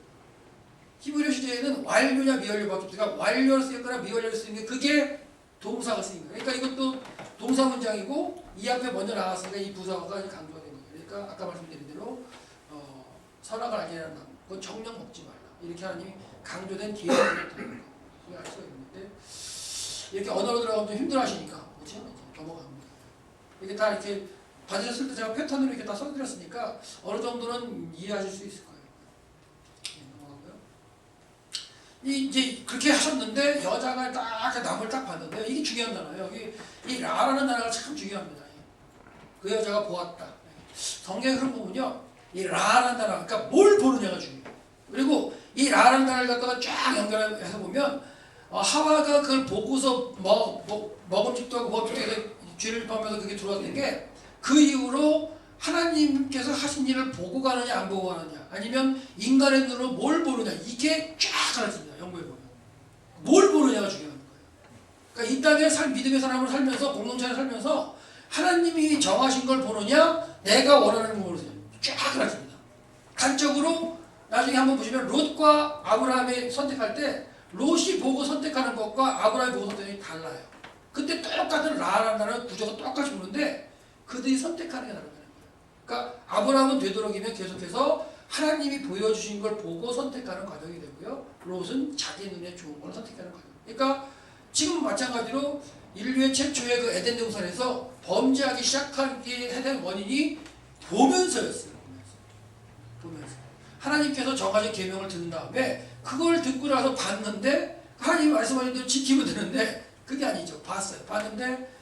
히브리어 시제에는 완료냐 미완료밖에 없으니까 완료를 쓰였거나 미완료를 쓰는 게 그게 동사가 쓰인 거예요. 그러니까 이것도 동사 문장이고 이 앞에 먼저 나왔으니까 이 부사가 강조가 된 거예요. 그러니까 아까 말씀드린 대로 선악을 알게 하는 나무 그건 정령 먹지 말라. 이렇게 하나님이 강조된 계획을 드리는 거. 그게 알 수가 있는데 이렇게 언어로 들어가면 좀 힘들어하시니까 그렇죠? 이제 넘어갑니다. 이게 다 이렇게 받으셨을 때 제가 패턴으로 이렇게 다 써드렸으니까 어느 정도는 이해하실 수 있을 거예요. 이제 그렇게 하셨는데 여자가 딱 나무를 딱 봤는데 이게 중요한 단어예요. 여기 이 라라는 단어가 참 중요합니다. 그 여자가 보았다. 성경의 그런 부분요. 이 라라는 단어, 그러니까 뭘 보느냐가 중요해요. 그리고 이 라라는 단어를 갖다가 쫙 연결해서 보면 하와가 그걸 보고서 먹음직도 하고 먹음직도 죄를 범해서 그게 들어왔던 게 그 이후로 하나님께서 하신 일을 보고 가느냐 안 보고 가느냐 아니면 인간의 눈으로 뭘 보느냐 이게 쫙 가르칩니다. 연구해 보면 뭘 보느냐가 중요한 거예요. 그러니까 이 땅에 믿음의 사람을 살면서 공동체를 살면서 하나님이 정하신 걸 보느냐 내가 원하는 걸 보느냐 쫙 가르칩니다. 단적으로 나중에 한번 보시면 롯과 아브라함이 선택할 때 롯이 보고 선택하는 것과 아브라함이 보고 선택하는 게 달라요. 그때 똑같은 라라는 구조가 똑같이 보는데 그들이 선택하는 게 다르다는 거예요. 그러니까 아브라함은 되도록이면 계속해서 하나님이 보여주신 걸 보고 선택하는 과정이 되고요. 롯은 자기 눈에 좋은 걸 선택하는 과정. 그러니까 지금 마찬가지로 인류의 최초의 그 에덴 동산에서 범죄하기 시작하게 된 원인이 보면서였어요. 보면서. 하나님께서 정하신 계명을 듣는 다음에 그걸 듣고 나서 봤는데 하나님 말씀하신 대로 지키면 되는데 그게 아니죠. 봤는데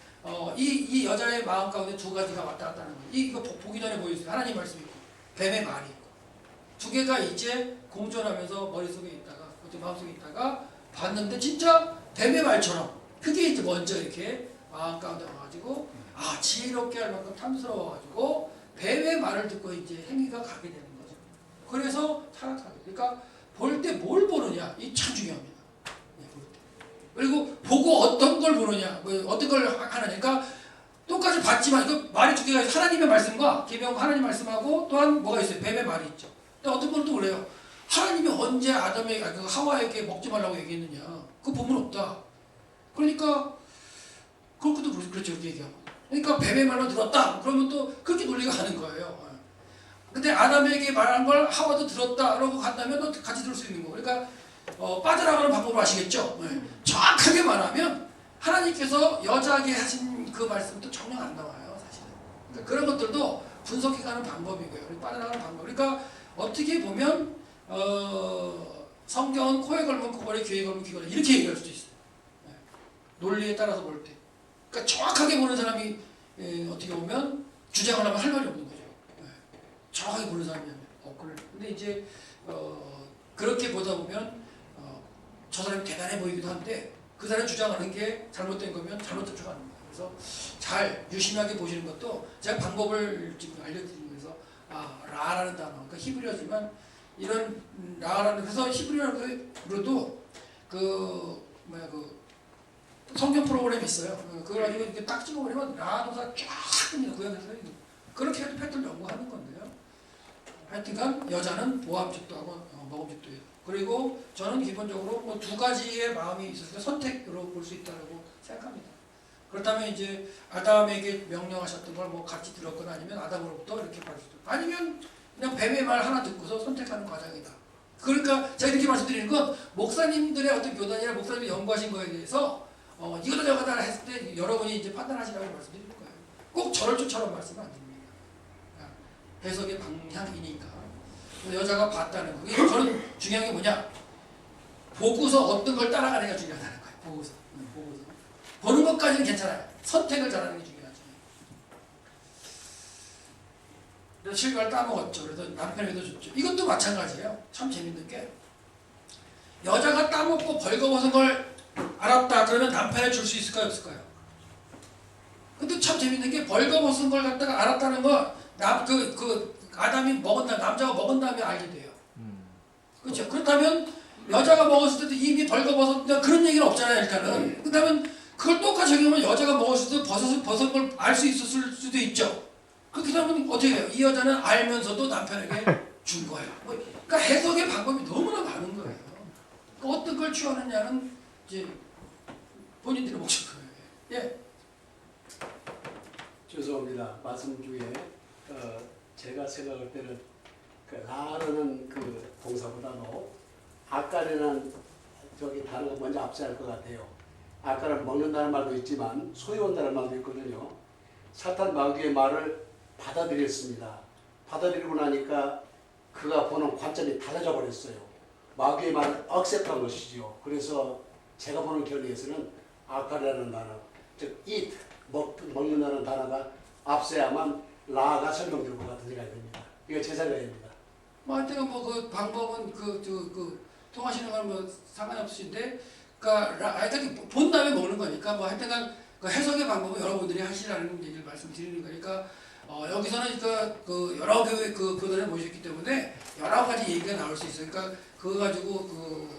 이 여자의 마음 가운데 두 가지가 왔다 갔다 하는 거예요. 이거 보기 전에 보여주세요. 하나님 말씀이 있고 뱀의 말이 있고 두 개가 이제 공존하면서 머릿속에 있다가 마음속에 있다가 봤는데 진짜 뱀의 말처럼 그게 이제 먼저 이렇게 마음 가운데 와가지고 지혜롭게 할 만큼 탐스러워가지고 뱀의 말을 듣고 이제 행위가 가게 되는 거죠. 그래서 타락하게. 그러니까 볼 때 뭘 보느냐 이 참 중요합니다. 볼 때. 그리고 보고 어떤 걸 보느냐, 어떤 걸 하느냐. 그러니까 똑같이 봤지만 그 말이 두 개가 하나님의 말씀과 계명 하나님 말씀하고 또한 뭐가 있어요? 뱀의 말이 있죠. 근데 어떤 분은 또 그래요. 하나님이 언제 하와에게 먹지 말라고 얘기했느냐? 그 보면 없다. 그러니까 그것도 그렇죠. 그렇게 얘기하고. 그러니까 뱀의 말로 들었다. 그러면 또 그렇게 논리가 가는 거예요. 근데 아담에게 말한 걸 하와도 들었다. 그러고 간다면 또 같이 들을 수 있는 거. 그러니까 빠져나가는 방법을 아시겠죠? 정확하게 말하면 하나님께서 여자에게 하신 그 말씀도 전혀 안 나와요. 사실은. 그러니까 그런 것들도 분석해가는 방법이고요. 빠져나가는 방법. 그러니까 어떻게 보면 성경은 코에 걸면 코걸이, 귀에 걸면 귀걸이 이렇게 얘기할 수도 있어요. 논리에 따라서 볼 때. 그러니까 정확하게 보는 사람이 어떻게 보면 주장을 하면 할 말이 없는 거죠. 정확하게 보는 사람이면 없거든요. 근데 이제 그렇게 보다 보면 저 사람이 대단해 보이기도 한데 그 사람이 주장하는 게 잘못된 거면 잘못 쫓아가는 거예요. 그래서 잘 유심하게 보시는 것도 제가 방법을 지금 알려드리는 거에서 라라는 단어, 그러니까 히브리어지만 이런 라라는 그래서 히브리어로도 그 성경 프로그램이 있어요. 그걸 가지고 이렇게 딱 찍어버리면 라 동사 쫙 뜹니다. 구약에서 그렇게 해도 패턴을 연구하는 건데요. 하여튼간 여자는 보암직도 하고 먹음직도 해요. 그리고 저는 기본적으로 뭐 두 가지의 마음이 있어서 선택으로 볼 수 있다고 생각합니다. 그렇다면 이제 아담에게 명령하셨던 걸 뭐 같이 들었거나 아니면 아담으로부터 이렇게 받을 수도 있고 아니면 그냥 뱀의 말 하나 듣고서 선택하는 과정이다. 그러니까 제가 이렇게 말씀드리는 건 목사님들의 어떤 교단이나 목사님이 연구하신 거에 대해서 이거다 저거다 했을 때 여러분이 이제 판단하시라고 말씀드리는 거예요. 꼭 저를 쫓아라는 말씀은 안 드립니다. 해석의 방향이니까. 여자가 봤다는 거. 저는 중요한 게 뭐냐? 보고서 어떤 걸 따라가느냐가 중요하다는 거예요. 보고서. 보는 것까지는 괜찮아요. 선택을 잘하는 게 중요하죠. 그래서 실과를 따먹었죠. 그래서 남편에게도 줬죠. 이것도 마찬가지예요. 참 재밌는 게 여자가 따먹고 벌거벗은 걸 알았다. 그러면 남편에 줄 수 있을까요? 없을까요? 근데 참 재밌는 게 벌거벗은 걸 갖다가 알았다는 거 아담이 먹은 다음 남자가 먹은 다음에 알게 돼요. 그렇죠? 그렇다면 여자가 먹었을 때도 이미 벌거벗었다 그런 얘기는 없잖아요. 일단은. 그렇다면 그걸 똑같이 적용하면 여자가 먹었을 때 벗은 걸 알 수 있었을 수도 있죠. 그렇게 되면 어떻게 해요? 이 여자는 알면서도 남편에게 준 거예요. 그러니까 해석의 방법이 너무나 많은 거예요. 그러니까 어떤 걸 취하느냐는 이제 본인들의 몫인 거예요. 예. 죄송합니다. 말씀 중에 제가 생각할 때는 라라는 그 동사보다도 아까라는 저기 단어가 먼저 앞서할 것 같아요. 아까는 먹는다는 말도 있지만 소유한다는 말도 있거든요. 사탄 마귀의 말을 받아들였습니다. 받아들이고 나니까 그가 보는 관점이 달라져 버렸어요. 마귀의 말을 억셉한 것이죠. 그래서 제가 보는 견해에서는 아까라는 단어, 즉 eat, 먹는다는 단어가 앞서야만 라가 설명될 것 같은 생각이 듭니다. 이거 제 생각입니다. 하여튼 그 방법은 통하시는 건 뭐 상관이 없으신데, 그러니까 하여튼 본 다음에 먹는 거니까 뭐 하여튼간 그 해석의 방법은 여러분들이 하시라는 얘기를 말씀드리는 거니까 여기서는 그 여러 교회 교단에 모셨기 때문에 여러 가지 얘기가 나올 수 있어요. 그러니까 그거 가지고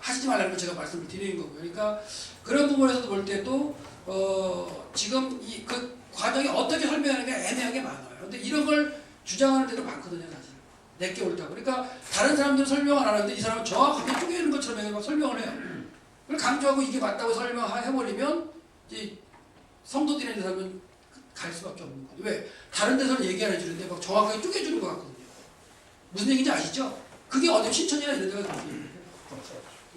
하시지 말라는 걸 제가 말씀을 드리는 거고요. 그러니까 그런 부분에서도 볼 때도 지금 그 과정이 어떻게 설명하는 게 애매하게 많아요. 근데 이런 걸 주장하는 데도 많거든요, 사실. 내게 옳다고. 그러니까 다른 사람들은 설명 안 하는데 이 사람은 정확하게 쪼개는 것처럼 막 설명을 해요. 그걸 강조하고 이게 맞다고 설명해버리면 이제 성도들이 사람은 갈 수밖에 없는 거예요. 왜? 다른 데서는 얘기 안 해주는데 막 정확하게 쪼개주는 것 같거든요. 무슨 얘기인지 아시죠? 그게 어디 신천이나 이런 데가 그런 얘기예요.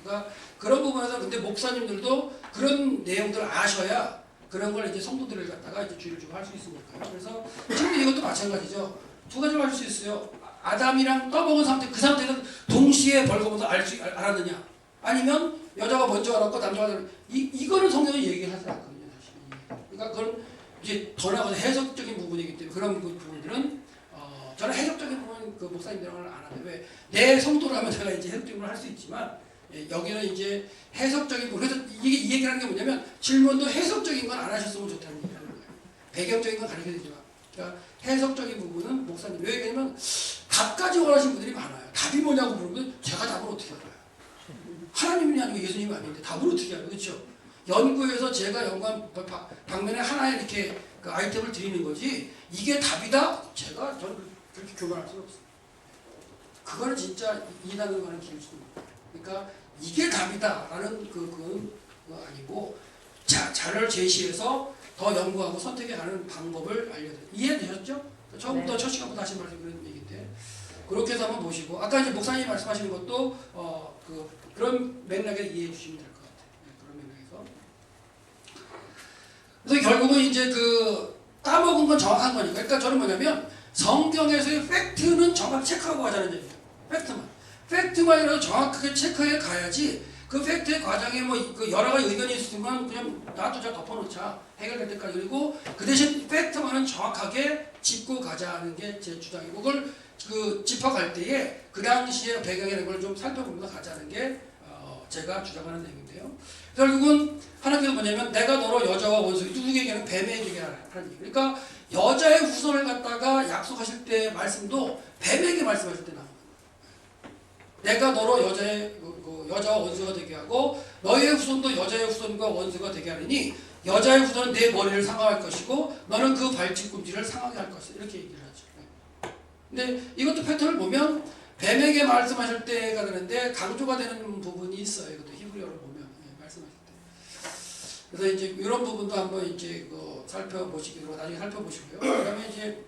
그러니까 그런 부분에서 근데 목사님들도 그런 내용들을 아셔야 그런 걸 이제 성도들을 갖다가 이제 주의를 좀 할 수 있으니까요. 그래서 지금 이것도 마찬가지죠. 두 가지로 할 수 있어요. 아담이랑 떠먹은 상태, 그 상태는 동시에 벌거벗어 알았느냐? 아니면 여자가 먼저 알았고 남자가 이거는 성경이 얘기를 하지 않거든요, 사실. 그러니까 그건 이제 더 나가서 해석적인 부분이기 때문에 그런 부분들은 저는 해석적인 부분 그 목사님들은 안 하는데 왜 내 성도라면 제가 이제 해석적인 걸 할 수 있지만 예, 여기는 이제 해석적인 부분. 그래서 이게 이 얘기를 하는 게 뭐냐면 질문도 해석적인 건 안 하셨으면 좋다는 얘기라는 거예요. 배경적인 건 가르쳐 드리지 마. 그러니까 해석적인 부분은 목사님. 왜 그러냐면 답까지 원하시는 분들이 많아요. 답이 뭐냐고 물으면 제가 답을 어떻게 알아요? 하나님이 아니고 예수님이 아닌데 답을 어떻게 알아요? 그렇죠? 연구해서 제가 연구한 방면에 하나의 이렇게 그 아이템을 드리는 거지 이게 답이다? 저는 그렇게 교만할 수는 없어요. 그거는 진짜 이단으로 가는 길입니다. 그러니까 이게 답이다라는 그건 아니고 자료를 제시해서 더 연구하고 선택해가는 방법을 알려드려요. 이해되셨죠? 처음부터 네. 첫 시간부터 다시 말씀드리는 얘기인데 그렇게 해서 한번 보시고 아까 이제 목사님이 말씀하시는 것도 그런 맥락에 이해해 주시면 될 것 같아요. 네, 그런 맥락에서. 그래서 결국은 이제 까먹은 건 정확한 거니까. 그러니까 저는 뭐냐면 성경에서의 팩트는 정확히 체크하고 가자는 얘기예요. 팩트만이라도 정확하게 체크해 가야지 그 팩트의 과정에 그 여러 가지 의견이 있으면 그냥 놔두자 덮어놓자 해결될 때까지. 그리고 그 대신 팩트만은 정확하게 짚고 가자는 게 제 주장이고 그걸 짚어갈 때에 그 당시의 배경이라는 걸 좀 살펴보면서 가자는 게 제가 주장하는 내용인데요. 결국은 하나님께서 뭐냐면 내가 너로 여자와 원수 누구에게는 뱀에게 하는 얘기. 그러니까 여자의 후손을 갖다가 약속하실 때 말씀도 뱀에게 말씀하실 때 나옵니다. 내가 너로 여자와 원수가 되게 하고 너희의 후손도 여자의 후손과 원수가 되게 하느니 여자의 후손은 내 머리를 상하할 것이고 너는 그 발뒤꿈치를 상하게 할 것이다. 이렇게 얘기를 하죠. 근데 이것도 패턴을 보면 뱀에게 말씀하실 때가 되는데 강조가 되는 부분이 있어요. 이것도 히브리어를 보면 말씀하실 때. 그래서 이제 이런 부분도 한번 이제 살펴보시기로 나중에 살펴보시고요. 그다음에 이제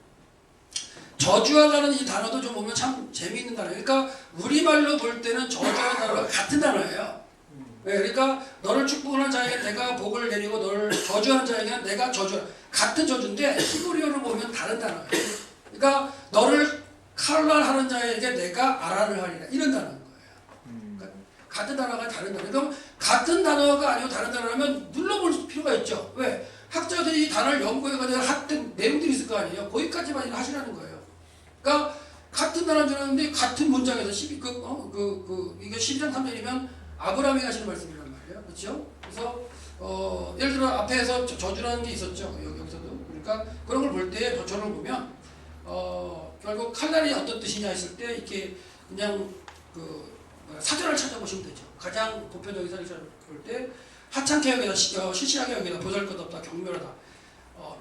저주하다는 이 단어도 좀 보면 참 재미있는 단어예요. 그러니까 우리말로 볼 때는 저주하는 단어가 같은 단어예요. 그러니까 너를 축복하는 자에게 내가 복을 내리고 너를 저주하는 자에게는 내가 같은 저주인데 히브리어로 보면 다른 단어예요. 그러니까 너를 칼날하는 자에게 내가 아라를 하리라 이런 단어인 거예요. 그러니까 같은 단어가 다른 단어. 그럼 같은 단어가 아니고 다른 단어라면 눌러볼 필요가 있죠. 왜? 학자들이 이 단어를 연구해가지고 했던 내용들이 있을 거 아니에요. 거기까지만 하시라는 거예요. 그러니까 같은 단어인 줄 알았는데 같은 문장에서 이게 12장 3절이면 아브라함이 하시는 말씀이란 말이에요. 그렇죠? 그래서 예를 들어 앞에서 저주라는 게 있었죠. 여기서도. 그러니까 그런 걸 볼 때 저를 보면 결국 칼날이 어떤 뜻이냐 했을 때 이렇게 그냥 사전을 찾아보시면 되죠. 가장 보편적인 사전을 볼 때 하찮게 여기다 시시하게 여기다 보잘것없다 경멸하다.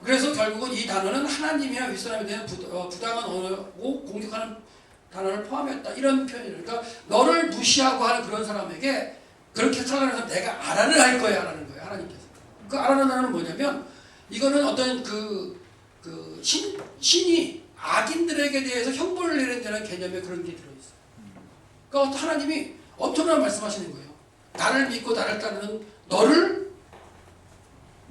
그래서 결국은 이 단어는 하나님이나 윗사람에 대한 부당한 언어고 공격하는 단어를 포함했다. 이런 표현이에요. 그러니까 너를 무시하고 하는 그런 사람에게 그렇게 살아내서 내가 아라를 할 거야 라는 거예요. 하나님께서. 그 아라는 단어는 뭐냐면 이거는 어떤 신이 악인들에게 대해서 형벌을 내린다는 개념의 그런 게 들어있어요. 그러니까 하나님이 엄청난 말씀하시는 거예요. 나를 믿고 나를 따르는 너를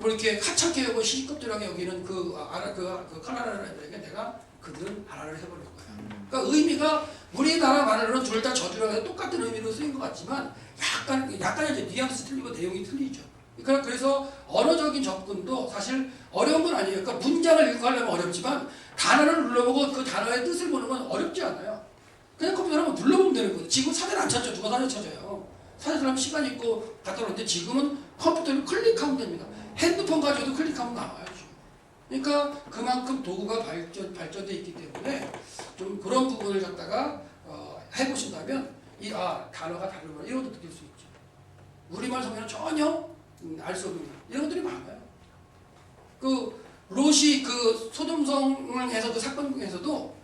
이렇게 하찮게 여고 시급들하게 여기는 카나안 애들에게 내가 그들은 아라를 해버릴 거야. 그러니까 의미가 우리나라 말로는 둘 다 저주라고 해서 똑같은 의미로 쓰인 것 같지만 약간 이제 뉘앙스 틀리고 내용이 틀리죠. 그러니까 그래서 언어적인 접근도 사실 어려운 건 아니에요. 그러니까 문장을 읽고 하려면 어렵지만 단어를 눌러보고 그 단어의 뜻을 보는 건 어렵지 않아요. 그냥 컴퓨터를 한번 눌러보면 되는 거예요. 지금 사전 안 찾죠. 누가 사전 찾아요. 사전 사람 시간 있고 갔다 오는데 지금은 컴퓨터를 클릭하면 됩니다. 핸드폰 가지고도 클릭하면 나와요. 그러니까 그만큼 도구가 발전돼 있기 때문에 좀 그런 부분을 갖다가 해보신다면 단어가 다르구나 이런 것도 느낄 수 있죠. 우리말 성경은 전혀 알 수 없는 이런 것들이 많아요. 롯이 소돔성을 해서 그 사건 중에서도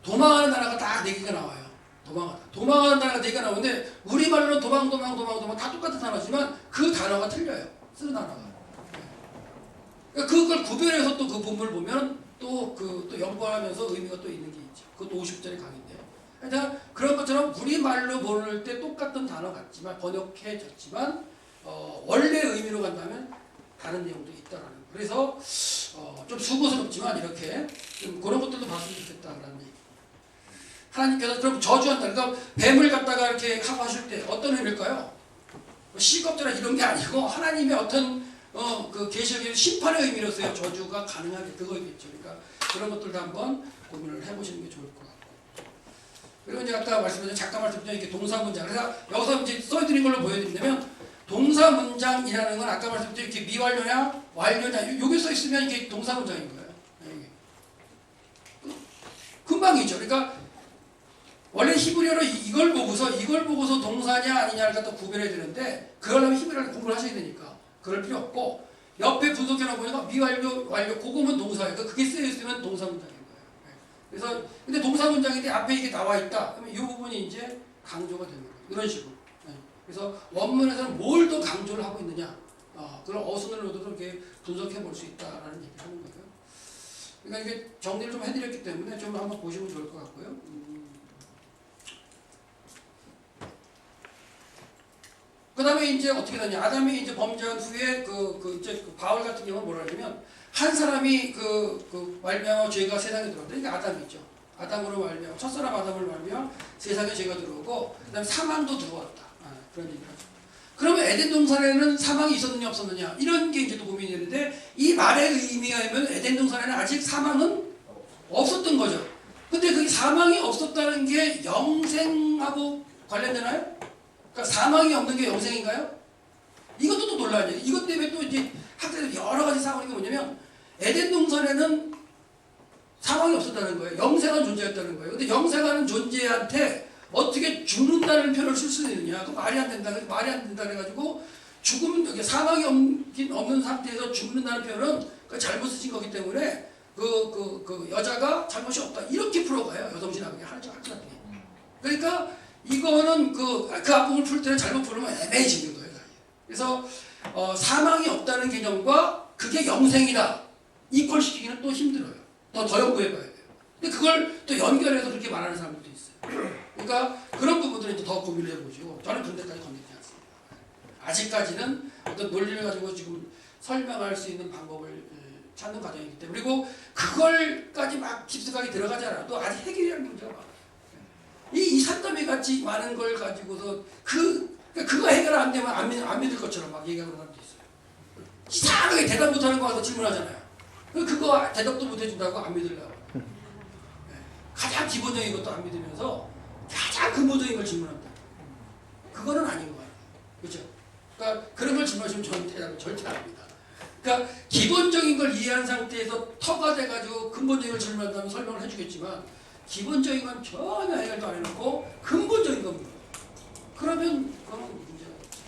도망하는 단어가 딱 4개가 나와요. 도망하는 단어가 4개가 나오는데 우리말로는 도망 다 똑같은 단어지만 그 단어가 틀려요. 쓰는 단어가. 그러니까 그걸 구별해서 또 그 본문을 보면 또 연구하면서 의미가 또 있는 게 있죠. 그것도 50절의 강의인데. 그러니까 그런 것처럼 우리말로 모를 때 똑같은 단어 같지만 번역해졌지만 원래 의미로 간다면 다른 내용도 있다라는 거예요. 그래서 좀 수고스럽지만 이렇게 좀 그런 것들도 봤으면 좋겠다라는 얘기. 하나님께서 그럼 저주한다. 그러니까 뱀을 갖다가 이렇게 하고 하실 때 어떤 의미일까요? 시겁제나 이런 게 아니고 하나님의 어떤 계시록의 심판의 의미로서의 저주가 가능하게 그거겠죠. 그러니까 그런 것들도 한번 고민을 해보시는 게 좋을 것 같고. 그리고 이제 아까 말씀드린 작가 말씀드린 이렇게 동사 문장. 그래서 여기서 이제 써드린 걸로 보여드린다면 동사 문장이라는 건 아까 말씀드린 이렇게 미완료냐 완료냐 여기 써 있으면 이게 동사 문장인 거예요. 금방이죠. 그러니까 원래 히브리어로 이걸 보고서 동사냐 아니냐를 갖다 구별해야 되는데 그러려면 히브리어를 공부를 하셔야 되니까 그럴 필요 없고 옆에 분석해놓고 보니까 미완료 완료 그거면 동사예요. 그게 쓰여 있으면 동사 문장인 거예요. 그래서 근데 동사 문장인데 앞에 이게 나와 있다. 그러면 이 부분이 이제 강조가 되는 거예요. 이런 식으로. 그래서 원문에서는 뭘 더 강조를 하고 있느냐. 그런 어순으로도 이렇게 분석해 볼 수 있다라는 얘기를 하는 거예요. 그러니까 이게 정리를 좀 해드렸기 때문에 좀 한번 보시면 좋을 것 같고요. 그 다음에 이제 어떻게 되냐. 아담이 이제 범죄한 후에 이제 바울 같은 경우는 뭐라 하냐면 한 사람이 말미암아 죄가 세상에 들어왔다. 그러니까 아담이죠. 아담으로 말미암아 첫사람 아담을 말미암아 세상에 죄가 들어오고 그다음에 사망도 들어왔다. 그런 얘기를 하죠. 그러면 에덴 동산에는 사망이 있었느냐 없었느냐 이런 게 이제 또 고민이 되는데 이 말의 의미에 의하면 에덴 동산에는 아직 사망은 없었던 거죠. 근데 그 사망이 없었다는 게 영생하고 관련되나요? 그러니까 사망이 없는 게 영생인가요? 이것도 또 놀라운 얘기. 이것 때문에 또 이제 학자들이 여러 가지 싸우는 게 뭐냐면 에덴 동산에는 사망이 없었다는 거예요. 영생은 존재했다는 거예요. 근데 영생하는 존재한테 어떻게 죽는다는 표현을 쓸 수 있느냐? 그 말이 안 된다. 말이 안 된다 그래가지고 죽음, 사망이 없는 상태에서 죽는다는 표현은 잘못 쓰신 거기 때문에 그 여자가 잘못이 없다. 이렇게 풀어가요. 여성신학이 학자들이. 그러니까 이거는 그 앞부분을 풀 때는 잘못 풀으면 애매해지는 거예요. 그래서 사망이 없다는 개념과 그게 영생이다. 이퀄시키기는 또 힘들어요. 더 연구해봐야 돼요. 근데 그걸 또 연결해서 그렇게 말하는 사람들도 있어요. 그러니까 그런 부분들은 이제 더 고민을 해보시고 저는 그런데까지 건드리지 않습니다. 아직까지는 어떤 논리를 가지고 지금 설명할 수 있는 방법을 찾는 과정이기 때문에 그리고 그걸까지 막 깊숙하게 들어가지 않아도 아직 해결이라는 문제가 많아요. 이 산더미 같이 많은 걸 가지고서 그거 해결 안 되면 안 믿을 것처럼 막 얘기하는 사람도 있어요. 이상하게 대답 못하는 거 와서 질문하잖아요. 그거 대답도 못 해준다고 안 믿으려고. 가장 기본적인 것도 안 믿으면서 가장 근본적인 걸 질문한다. 그거는 아닌 것 같아요. 그렇죠? 그러니까 그런 걸 질문하시면 저는 대답을 절대 안 합니다. 그러니까 기본적인 걸 이해한 상태에서 터가 돼가지고 근본적인 걸 질문한다면 설명을 해주겠지만 기본적인 건 전혀 해결도 안 해놓고 근본적인 겁니다. 그러면 그건 문제가 없죠.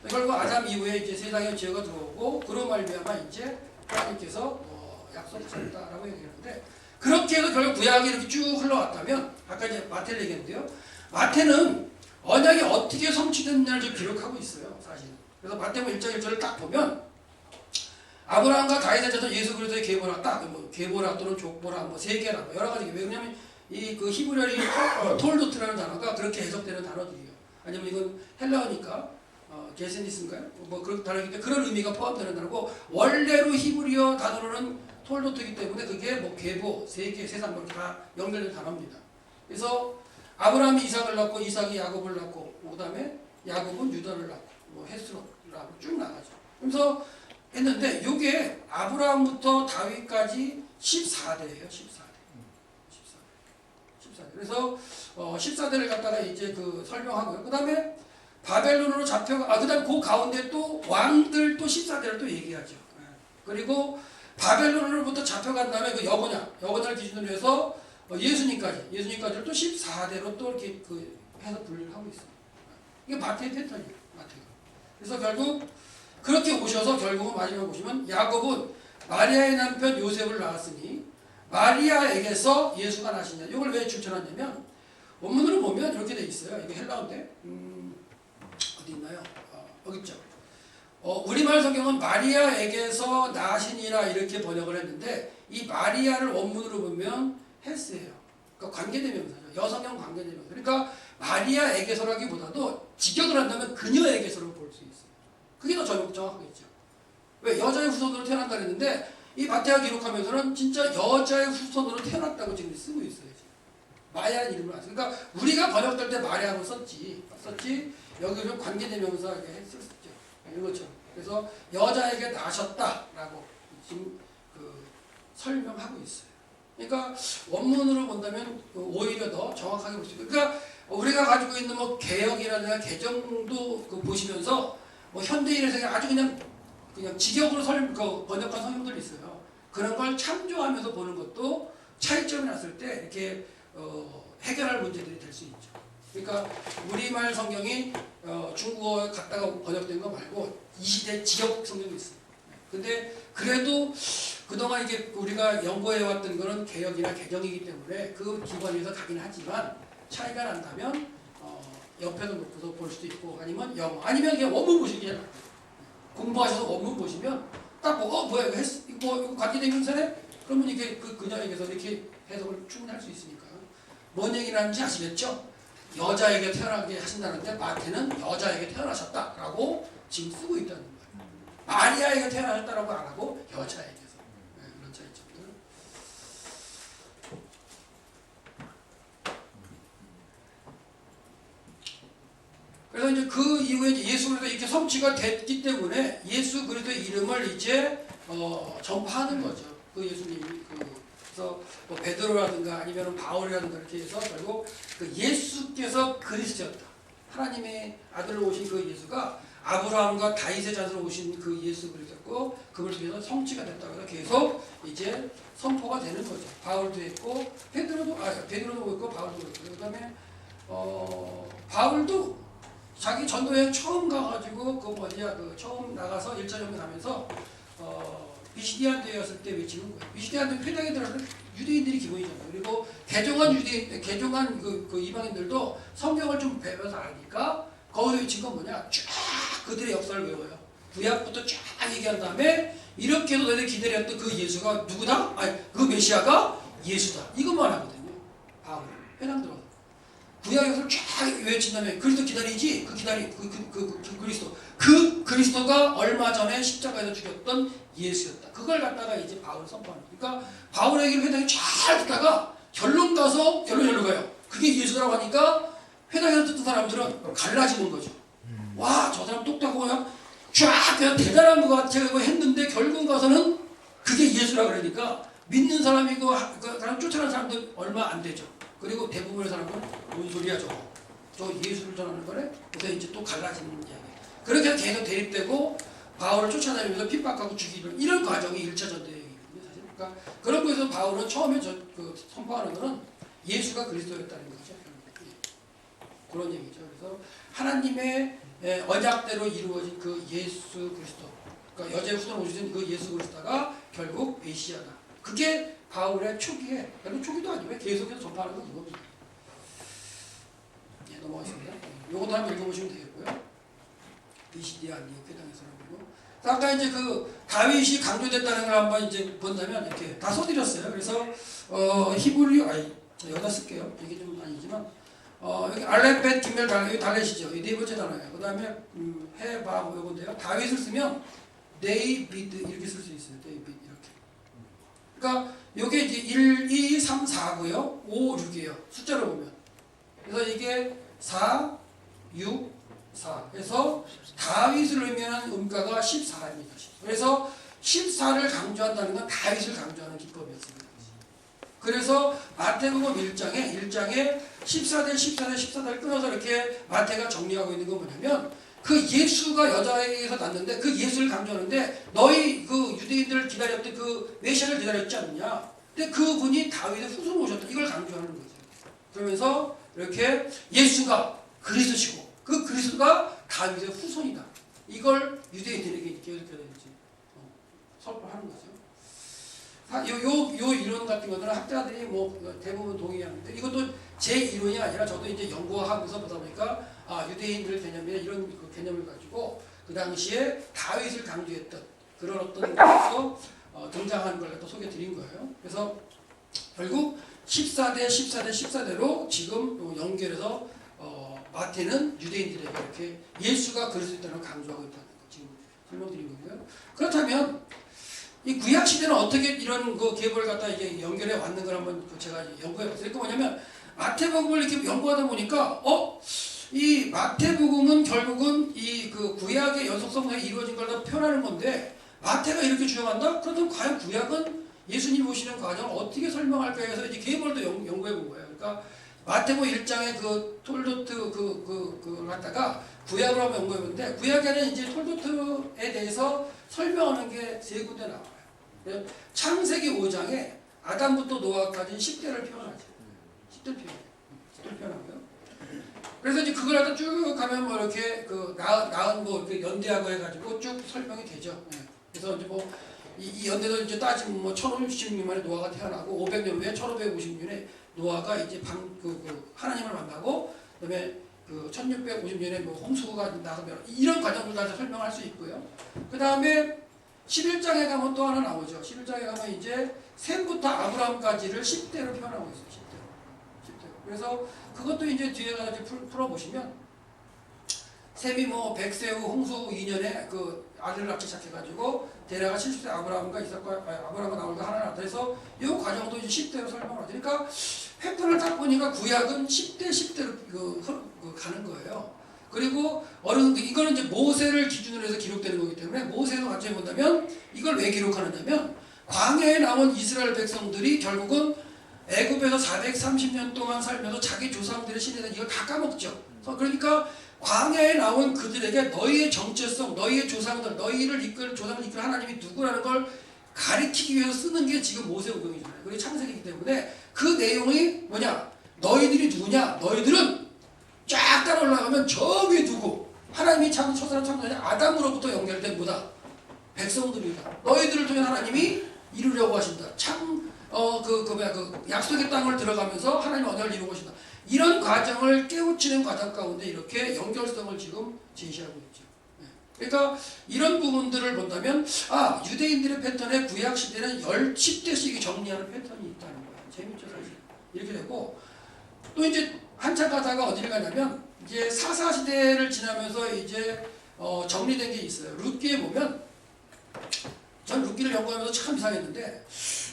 그래서 결국 아담 이후에 이제 세상에 죄가 들어오고 그로 말미암아 이제 하나님께서 약속하셨다라고 얘기하는데 그렇게 해서 결국 구약이 이렇게 쭉 흘러왔다면 아까 이제 마태를 얘기했는데요. 마태는 언약이 어떻게 성취됐냐를 좀 기록하고 있어요. 사실. 그래서 마태복음 1장 1절을 딱 보면 아브라함과 다윗의 자손 예수 그리스도의 계보라 딱 계보라 또는 족보라 세계라 여러 가지 왜 그러냐면 이 그 히브리어의 톨도트라는 단어가 그렇게 해석되는 단어들이에요. 아니면 이건 헬라어니까 게세니스인가요? 그런 단어인데 그런 의미가 포함되는 단어고 원래로 히브리어 단어로는 톨도트이기 때문에 그게 계보, 세계, 세상 다 연결된 단어입니다. 그래서 아브라함이 이삭을 낳고 이삭이 야곱을 낳고 그다음에 야곱은 유다를 낳고 헤스론을 낳고 쭉 나가죠. 그래서 했는데 이게 아브라함부터 다윗까지 14대예요. 14대. 그래서 14대를 갖다가 이제 설명하고요. 그다음에 바벨론으로 잡혀가 그다음에 그 가운데 또 왕들 또 14대를 또 얘기하죠. 그리고 바벨론으로부터 잡혀간 다음에 그 여고냐를 기준으로 해서 예수님까지를 또 14대로 또 이렇게 해서 분류를 하고 있어요. 이게 마태의 패턴이에요. 마태가. 그래서 결국 그렇게 오셔서 결국은 마지막 보시면 야곱은 마리아의 남편 요셉을 낳았으니 마리아에게서 예수가 나시냐. 이걸 왜 추천하냐면 원문으로 보면 이렇게 돼 있어요. 이게 헬라어인데 어디 있나요? 여기 있죠. 우리말 성경은 마리아에게서 나시니라 이렇게 번역을 했는데 이 마리아를 원문으로 보면 헬스예요. 그러니까 관계대명사죠. 여성형 관계대명사. 그러니까 마리아에게서라기보다도 직역을 한다면 그녀에게서로 볼 수 있어요. 그게 더 정확하겠죠. 왜 여자의 후손으로 태어난다 그랬는데 이 마태가 기록하면서는 진짜 여자의 후손으로 태어났다고 지금 쓰고 있어요. 마리아라는 이름을 안 써요. 그러니까 우리가 번역될 때 마리아로 썼지 여기를 관계대명사 이렇게 했었죠. 이거죠. 그래서 여자에게 나셨다라고 지금 설명하고 있어요. 그러니까 원문으로 본다면 오히려 더 정확하게 볼 수 있고, 그러니까 우리가 가지고 있는 뭐 개혁이라든가 개정도 보시면서 뭐 현대인에서 아주 그냥 직역으로 번역한 성경들이 있어요. 그런 걸 참조하면서 보는 것도 차이점이 났을 때 이렇게 해결할 문제들이 될 수 있죠. 그러니까 우리말 성경이 중국어에 갔다가 번역된 거 말고 이 시대 직역 성경이 있어요. 근데 그래도 그동안 이게 우리가 연구해왔던 거는 개혁이나 개정이기 때문에 그 기반에서 가긴 하지만 차이가 난다면 옆에서 놓고서 볼 수도 있고, 아니면 영어, 아니면 그냥 원문 보시기 공부하셔서 원문 보시면 딱 보고 뭐야 이거 관계대명사네? 그러면 이게 그녀에게서 이렇게 해석을 충분히 할 수 있으니까. 뭔 얘기를 하는지 아시겠죠? 여자에게 태어나게 하신다는데 마태는 여자에게 태어나셨다라고 지금 쓰고 있다는 거예요. 마리아에게 태어나셨다라고 안 하고 여자에게서. 네, 그런 차이점들. 그래서 이제 그 이후에 이제 예수 그리스도 이렇게 성취가 됐기 때문에 예수 그리스도의 이름을 이제 전파하는 거죠. 그 예수님이 그래서 뭐 베드로라든가 아니면 바울이라든가 이렇게 해서 결국 그 예수께서 그리스도였다. 하나님의 아들로 오신 그 예수가 아브라함과 다윗의 자손으로 오신 그 예수 그리스도였고, 그걸 통해서 성취가 됐다고 해서 계속 이제 선포가 되는 거죠. 바울도 했고 베드로도 있고 바울도 있고, 그다음에 바울도 자기 전도여행 처음 가가지고 처음 나가서 1차 전도 가면서 비시디안 대회였을 때 외치는 거예요. 비시디안 대회 회당에 들어서 유대인들이 기본이잖아요. 그리고 개종한 그 이방인들도 성경을 좀 배워서 아니까 거기서 외친 건 뭐냐? 쫙 그들의 역사를 외워요. 구약부터 쫙 얘기한 다음에 이렇게 해도 너희들 기다렸던 그 예수가 누구다? 그 메시아가 예수다. 이것만 하거든요. 바울 회당 들어. 구약에서 쫙 외친 다음에 그리스도 기다리지? 그 그리스도. 그 그리스도가 얼마 전에 십자가에서 죽였던 예수였다. 그걸 갖다가 이제 바울 선포하는 거예요. 그러니까 바울에게 회당이 잘 듣다가 결론 가서 결론으로 가요. 그게 예수라고 하니까 회당에서 듣던 사람들은 갈라지는 거죠. 와, 저 사람 똑똑하고 그냥 대단한 것 같아요 했는데 결국 가서는 그게 예수라고 그러니까 믿는 사람이고 그 사람 쫓아가는 사람들 얼마 안 되죠. 그리고 대부분의 사람들은 뭔 소리야 저 예수를 전하는 거네? 그래서 이제 또 갈라지는 이야기. 그렇게 해서 계속 대립되고 바울을 쫓아다니면서 핍박하고 죽이는 이런 과정이 1차 전도여행이거든요, 사실. 그러니까 그런 거에서 바울은 처음에 선포하는 거는 예수가 그리스도였다는 거죠. 그런 얘기죠. 그래서 하나님의 언약대로 이루어진 그 예수 그리스도, 그러니까 여자의 후손 오신 그 예수 그리스도가 결국 메시아다. 그게 바울의 초기에, 별로 초기도 아니고 계속해서 전파하는 건 이겁니다. 넘어가겠습니다. 요것도 한번 읽어보시면 되겠고요. 비시디아 안디옥 회당에서라고. 아까 이제 그 다윗이 강조됐다는 걸 한번 이제 본다면 이렇게 다 써드렸어요. 그래서 여기다 쓸게요. 이게 좀 아니지만 여기 알렙벳 김멜 달렛, 달렛이죠. 이 네 번째 단어예요. 그 다음에 해바 뭐 요건데요. 다윗을 쓰면 데이비드 이렇게 쓸 수 있어요. 데이비드 이렇게. 그러니까 요게 이제 1, 2, 3, 4고요. 5, 6이에요. 숫자로 보면. 그래서 이게 4, 6, 4. 그래서 다윗을 의미하는 음가가 14입니다. 그래서 14를 강조한다는 건 다윗을 강조하는 기법이었습니다. 그래서 마태복음 1장에 14대 14대 14대를 끊어서 이렇게 마태가 정리하고 있는 건 뭐냐면 그 예수가 여자에게서 났는데 그 예수를 강조하는데 너희 그 유대인들을 기다렸던 그 메시아를 기다렸지 않느냐. 근데 그분이 다윗의 후손 오셨다. 이걸 강조하는 거죠. 그러면서 이렇게 예수가 그리스도시고 그 그리스도가 다윗의 후손이다. 이걸 유대인들에게 이렇게 설명하는 거죠. 요 이론 같은 것들은 학자들이 뭐 대부분 동의하는데 이것도 제 이론이 아니라 저도 이제 연구하면서 보다 보니까 유대인들 개념이나 이런 그 개념을 가지고 그 당시에 다윗을 강조했던 그런 어떤 것에서 등장하는 걸 갖다 소개드린 거예요. 그래서 결국 14대 14대 14대로 지금 연결해서 마태는 유대인들에게 이렇게 예수가 그리스도라는 걸 강조하고 있다는 거 지금 설명드린 거고요. 그렇다면 이 구약 시대는 어떻게 이런 그 계보를 갖다 이제 연결해 왔는 걸 한번 제가 연구해 봤어요. 그 뭐냐면 마태복음을 이렇게 연구하다 보니까 이 마태복음은 결국은 이 그 구약의 연속성에 이루어진 걸 다 표현하는 건데 마태가 이렇게 주장한다? 그렇다면 과연 구약은 예수님 오시는 과정을 어떻게 설명할까 해서 이제 계벌도 연구해 본 거예요. 그러니까 마태복음 1장에 그 톨도트 그걸 갖다가 구약으로 한번 연구해 보는데 구약에는 이제 톨도트에 대해서 설명하는 게 세 군데 나와요. 창세기 5장에 아담부터 노아까지 10대를 표현하죠. 10대를 표현하고요. 그래서 이제 그걸 하다 쭉 가면 뭐 이렇게 그 나은 뭐 이렇게 연대하고 해가지고 쭉 설명이 되죠. 예. 그래서 이제 뭐 이 연대도 이제 따지면 뭐 1566년에 노아가 태어나고 500년 후에 1550년에 노아가 이제 하나님을 만나고 그다음에 그 1650년에 뭐 홍수가 나서 이런 과정들 다 설명할 수 있고요. 그 다음에 11장에 가면 또 하나 나오죠. 11장에 가면 이제 셈부터 아브라함까지를 10대로 표현하고 있어요. 10대로. 그래서 그것도 이제 뒤에 가서 이제 풀어보시면 셈이 뭐 100세 후 홍수 2년에 그 아들을 낳기 시작해가지고 데라가 70세 아브라함과 아브라함과 나홀과 하나 낳다 해서 이 과정도 이제 10대로 설명을 하죠. 그러니까 패턴을 딱 보니까 구약은 10대로 가는 거예요. 그리고 이거는 이제 모세를 기준으로 해서 기록되는 거기 때문에 모세도 같이 본다면 이걸 왜 기록하느냐면 광야에 나온 이스라엘 백성들이 결국은 애굽에서 430년 동안 살면서 자기 조상들의 신에 대한 이걸 다 까먹죠. 그러니까 광야에 나온 그들에게 너희의 정체성, 너희의 조상들, 너희를 이끌 조상을 이끌 하나님이 누구라는 걸 가리키기 위해서 쓰는 게 지금 모세오경이잖아요. 그게 창세기이기 때문에 그 내용이 뭐냐? 너희들이 누구냐? 너희들은 쫙 따라 올라가면 저 위에 누구? 하나님이 첫사람 창조자 아담으로부터 연결된 뭐다? 백성들이다. 너희들을 통해 하나님이 이루려고 하신다. 약속의 땅을 들어가면서 하나님 언약을 이루고 하신다. 이런 과정을 깨우치는 과정 가운데 이렇게 연결성을 지금 제시하고 있죠. 그러니까 이런 부분들을 본다면 유대인들의 패턴에 구약 시대는 10대씩 정리하는 패턴이 있다는 거예요. 재밌죠, 사실. 이렇게 되고 또 이제 한참 가다가 어디를 가냐면 이제 사사 시대를 지나면서 이제 정리된 게 있어요. 룻기에 보면 전 룻기를 연구하면서 참 이상했는데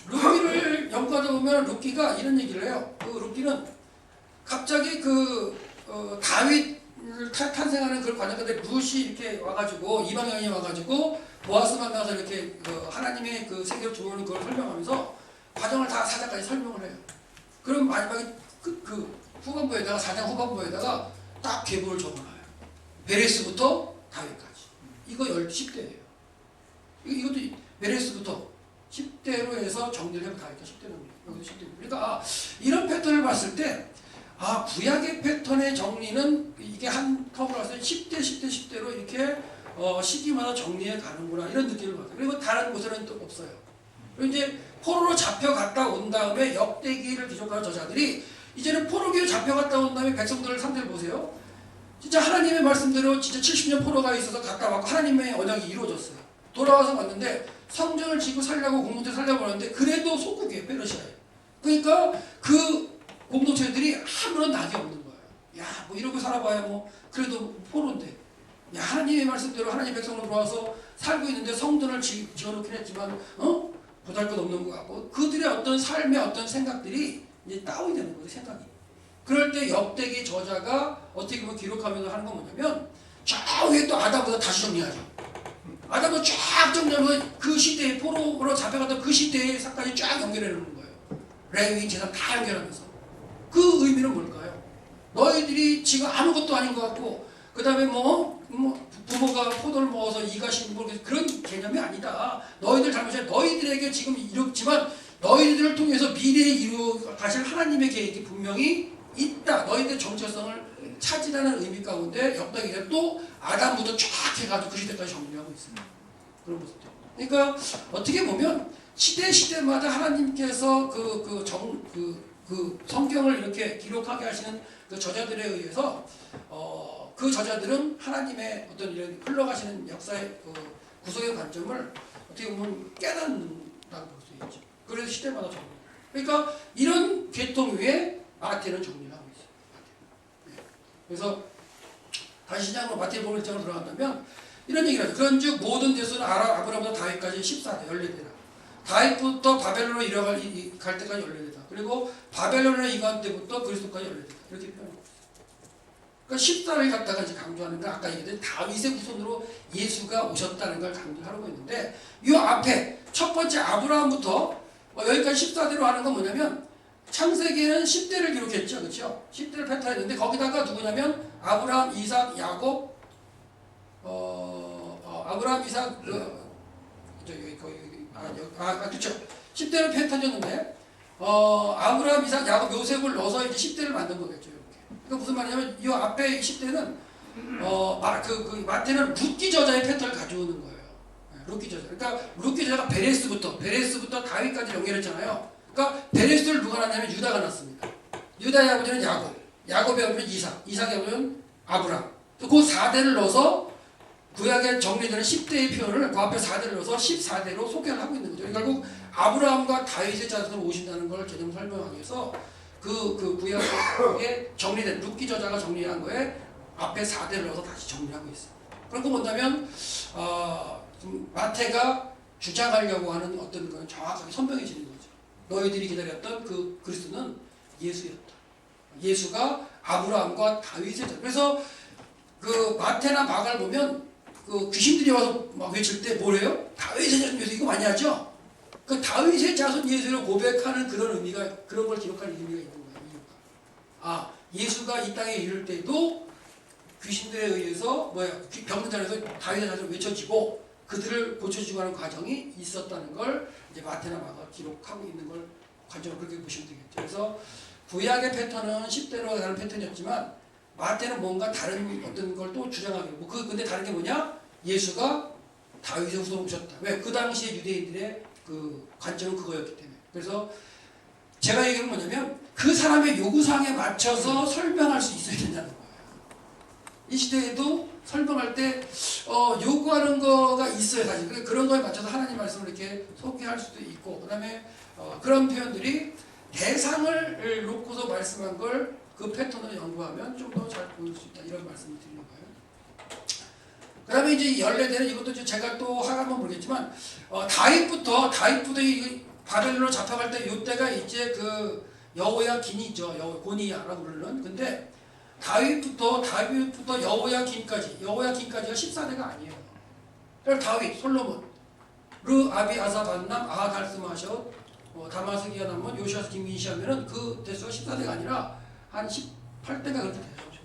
룻기를 연구하다 보면 룻기가 이런 얘기를 해요. 그 룻기는 갑자기 다윗을 탄생하는 그걸 과정 가운데 룻이 이렇게 와가지고 이방인이 와가지고 보아스 만나서 이렇게 하나님의 그 세계로 들어오는 걸 설명하면서 과정을 다 사장까지 설명을 해요. 그럼 마지막에 후반부에다가 4장 후반부에다가 딱 계보를 적어놔요. 베레스부터 다윗까지. 이거 10대예요. 이것도 베레스부터 10대로 해서 정리를 해보면 다윗과 10대는 여기도 10대. 그러니까 이런 패턴을 봤을 때 구약의 패턴의 정리는 이게 한 컵으로 왔을 때 10대, 10대, 10대로 이렇게 시기마다 정리해 가는구나 이런 느낌을 받아요. 그리고 다른 곳에는 또 없어요. 그리고 이제 포로로 잡혀갔다 온 다음에 역대기를 기록하는 저자들이 이제는 포로기로 잡혀갔다 온 다음에 백성들을 상대를 보세요. 진짜 하나님의 말씀대로 진짜 70년 포로가 있어서 갔다 왔고 하나님의 언약이 이루어졌어요. 돌아와서 왔는데 성전을 지고 살려고 공동체 살려고 하는데 그래도 속국이에요. 페르시아에. 그러니까 그 공동체들이 아무런 낙이 없는 거예요. 야, 뭐 이러고 살아봐야 뭐 그래도 포로인데. 야, 하나님의 말씀대로 하나님 백성으로 돌아와서 살고 있는데 성전을 지어놓긴 했지만 보잘것없는 것 같고 그들의 어떤 삶의 어떤 생각들이 이제 다운이 되는 거예요. 생각이. 그럴 때 역대기 저자가 어떻게 보면 기록하면서 하는 건 뭐냐면 저 위에 또 아담보다 다시 정리하죠. 아담을 쫙 정리하면서 그 시대의 포로로 잡혀갔던 그 시대의 사건이 쫙 연결해 놓는 거예요. 레위인 제사 다 연결하면서. 그 의미는 뭘까요? 너희들이 지금 아무것도 아닌 것 같고 그 다음에 부모가 포도를 먹어서 이가 신고 그런 개념이 아니다. 너희들 잘못이야. 너희들에게 지금 이렇지만 너희들을 통해서 미래에 이루 가실 하나님의 계획이 분명히 있다. 너희들의 정체성을 찾으라는 의미 가운데 역대기가 또 아담부터 쫙 해가지고 그 시대까지 정리하고 있습니다. 그런 모습들. 그러니까 어떻게 보면 시대마다 하나님께서 그 성경을 이렇게 기록하게 하시는 그 저자들에 의해서 그 저자들은 하나님의 어떤 이런 흘러가시는 역사의 그 구속의 관점을 어떻게 보면 깨닫는다고 볼 수 있죠. 그래서 시대마다 정리. 그러니까 이런 계통 위에 마태는 정리를 하고 있어요. 네. 그래서 다시 시작으로 마태복음 1장으로 들어간다면 이런 얘기를 하죠. 그런즉 모든 대수는 아브라함부터 다윗까지 14대 14대라. 다윗부터 바벨론으로 갈 때까지 14대다. 그리고 바벨론에 이관 때부터 그리스도까지 14대다. 이렇게 표현하고 있어요. 그러니까 14를 갖다가 이제 강조하는 건 아까 얘기했던 다윗의 후손으로 예수가 오셨다는 걸 강조하고 있는데 이 앞에 첫 번째 아브라함부터 여기까지 14대로 하는 건 뭐냐면 창세기에는 10대를 기록했죠. 그렇죠? 10대를 패턴했는데 거기다가 누구냐면 아브라함, 이삭, 야곱 아브라함, 이삭 그렇죠. 10대를 패턴이었는데 아브라함, 이삭, 야곱, 요셉을 넣어서 이제 10대를 만든 거겠죠. 이렇게. 그러니까 무슨 말이냐면 이 앞에 10대는 마태는 룻기 저자의 패턴을 가져오는 거예요. 룻기 저자. 그러니까 룻기 저자가 베레스부터 다윗까지 연결했잖아요. 그러니까 베레스를 누가 낳냐면 유다가 낳습니다. 유다의 아버지는 야곱, 야곱의 아버지는 이삭, 이삭의 아버지는 아브라함. 그 4대를 넣어서 구약에 정리되는 10대의 표현을 그 앞에 4대를 넣어서 14대로 소개를 하고 있는 거죠. 결국 아브라함과 다윗의 자손으로 오신다는 걸 개념 설명하기 위해서 그 구약에 정리된 룻기 저자가 정리한 거에 앞에 4대를 넣어서 다시 정리하고 있어요. 그런 거 본다면 마태가 주장하려고 하는 어떤 건 정확하게 선명해지는 거죠. 너희들이 기다렸던 그 그리스도는 예수였다. 예수가 아브라함과 다윗의 자손. 그래서 그 마태나 마가를 보면 그 귀신들이 와서 막 외칠 때 뭐래요? 다윗의 자손 예수 이거 많이 하죠? 그 다윗의 자손 예수를 고백하는 그런 의미가 그런 걸 기록하는 의미가 있는 거예요. 이유가. 예수가 이 땅에 이를 때도 귀신들에 의해서 병든 자리에서 다윗의 자손을 외쳐지고 그들을 고쳐주고 하는 과정이 있었다는 걸 이제 마태나 마가 기록하고 있는 걸 관점으로 그렇게 보시면 되겠죠. 그래서 구약의 패턴은 10대로 가는 패턴이었지만 마태는 뭔가 다른 어떤 걸 또 주장하고 근데 다른 게 뭐냐? 예수가 다윗의 후손으로 오셨다. 왜? 그 당시에 유대인들의 그 관점은 그거였기 때문에. 그래서 제가 얘기하는 뭐냐면 그 사람의 요구사항에 맞춰서 설명할 수 있어야 된다는 거예요. 이 시대에도 설명할 때 요구하는 거가 있어요. 사실 그런 거에 맞춰서 하나님 말씀을 이렇게 소개할 수도 있고 그 다음에 그런 표현들이 대상을 놓고서 말씀한 걸 그 패턴으로 연구하면 좀 더 잘 보일 수 있다 이런 말씀을 드리는 거예요. 그 다음에 이제 14대는 이것도 제가 또 하나만 모르겠지만 다윗부터 이 바벨론으로 잡혀갈 때 이때가 이제 그 여호야긴이죠. 고니야라고 부르는. 근데 다윗부터 여호야긴까지가 14대가 아니에요. 그래서 다윗, 솔로몬, 르 아비 아사반남 아달스마셔 다마스기야 남은 요시아스 김민시 하면은 그 대수가 14대가 아니라 한 18대가 그렇게 되죠.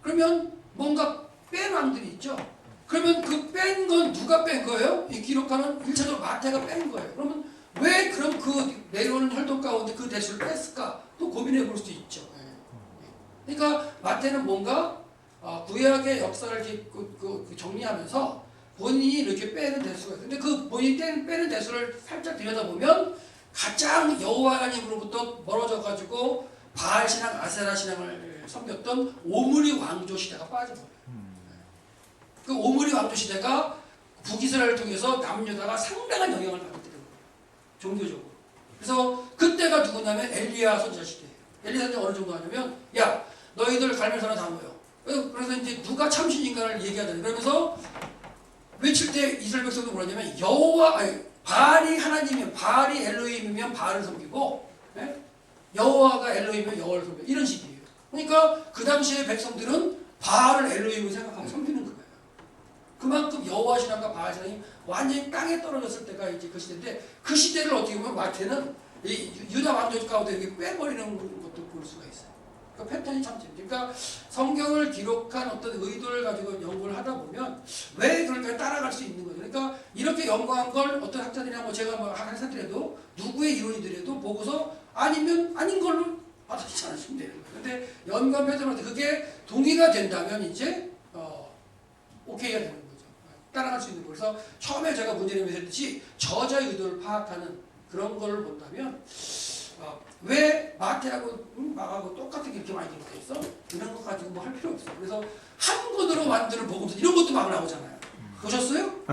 그러면 뭔가 뺀 왕들이 있죠. 그러면 그 뺀 건 누가 뺀 거예요? 이 기록하는 1차적으로 마태가 뺀 거예요. 그러면 왜 그럼 그 내려오는 활동 가운데 그 대수를 뺐을까? 또 고민해 볼 수 있죠. 그러니까 마태는 뭔가 구약의 역사를 이렇게 정리하면서 본인이 이렇게 빼는 대수가 있어요. 근데 그 본인이 빼는 대수를 살짝 들여다보면 가장 여호와 하나님으로부터 멀어져 가지고 바알 신앙, 아세라 신앙을 섬겼던 오므리 왕조 시대가 빠져버려요. 그 오므리 왕조 시대가 북이스라엘을 통해서 남유다가 상당한 영향을 받게 되는 거예요. 종교적으로. 그래서 그때가 누구냐면 엘리야 선지자 시대예요. 엘리야 선지자 어느 정도 하냐면 야 너희들 갈멜산에 다 모여. 그래서 이제 누가 참신인가를 얘기하더니 그러면서 외칠 때 이스라엘 백성도 뭐라냐면 바알이 하나님이면 바알이 엘로힘이면 바알을 섬기고 여호와가 엘로힘이면 여호와를 섬기고 이런 식이에요. 그러니까 그 당시에 백성들은 바알을 엘로힘으로 생각하고 섬기는 거예요. 그만큼 여호와 신앙과 바알 신앙이 완전히 땅에 떨어졌을 때가 이제 그 시대인데 그 시대를 어떻게 보면 마태는 이 유다 왕조 가운데 이렇게 빼버리는 것도 볼 수가 있어요. 그 패턴이 참 재밌어요. 그러니까 성경을 기록한 어떤 의도를 가지고 연구를 하다 보면 왜 그럴까 따라갈 수 있는 거죠. 그러니까 이렇게 연구한 걸 어떤 학자들이나 제가 학생들에도 누구의 이론이더라도 보고서 아니면 아닌 걸로 받아들이지 않으시면 되는 거예요. 근데 연관 패턴한테 그게 동의가 된다면 이제 오케이가 되는 거죠. 따라갈 수 있는 거. 그래서 처음에 제가 문제를 했듯이 저자의 의도를 파악하는 그런 걸 본다면 왜 마태하고 마가하고 똑같은 게 이렇게 많이 기록돼 있어? 이런 거 가지고 뭐 할 필요 없어. 그래서 한 권으로 만드는 복음서 이런 것도 막 나오잖아요. 보셨어요?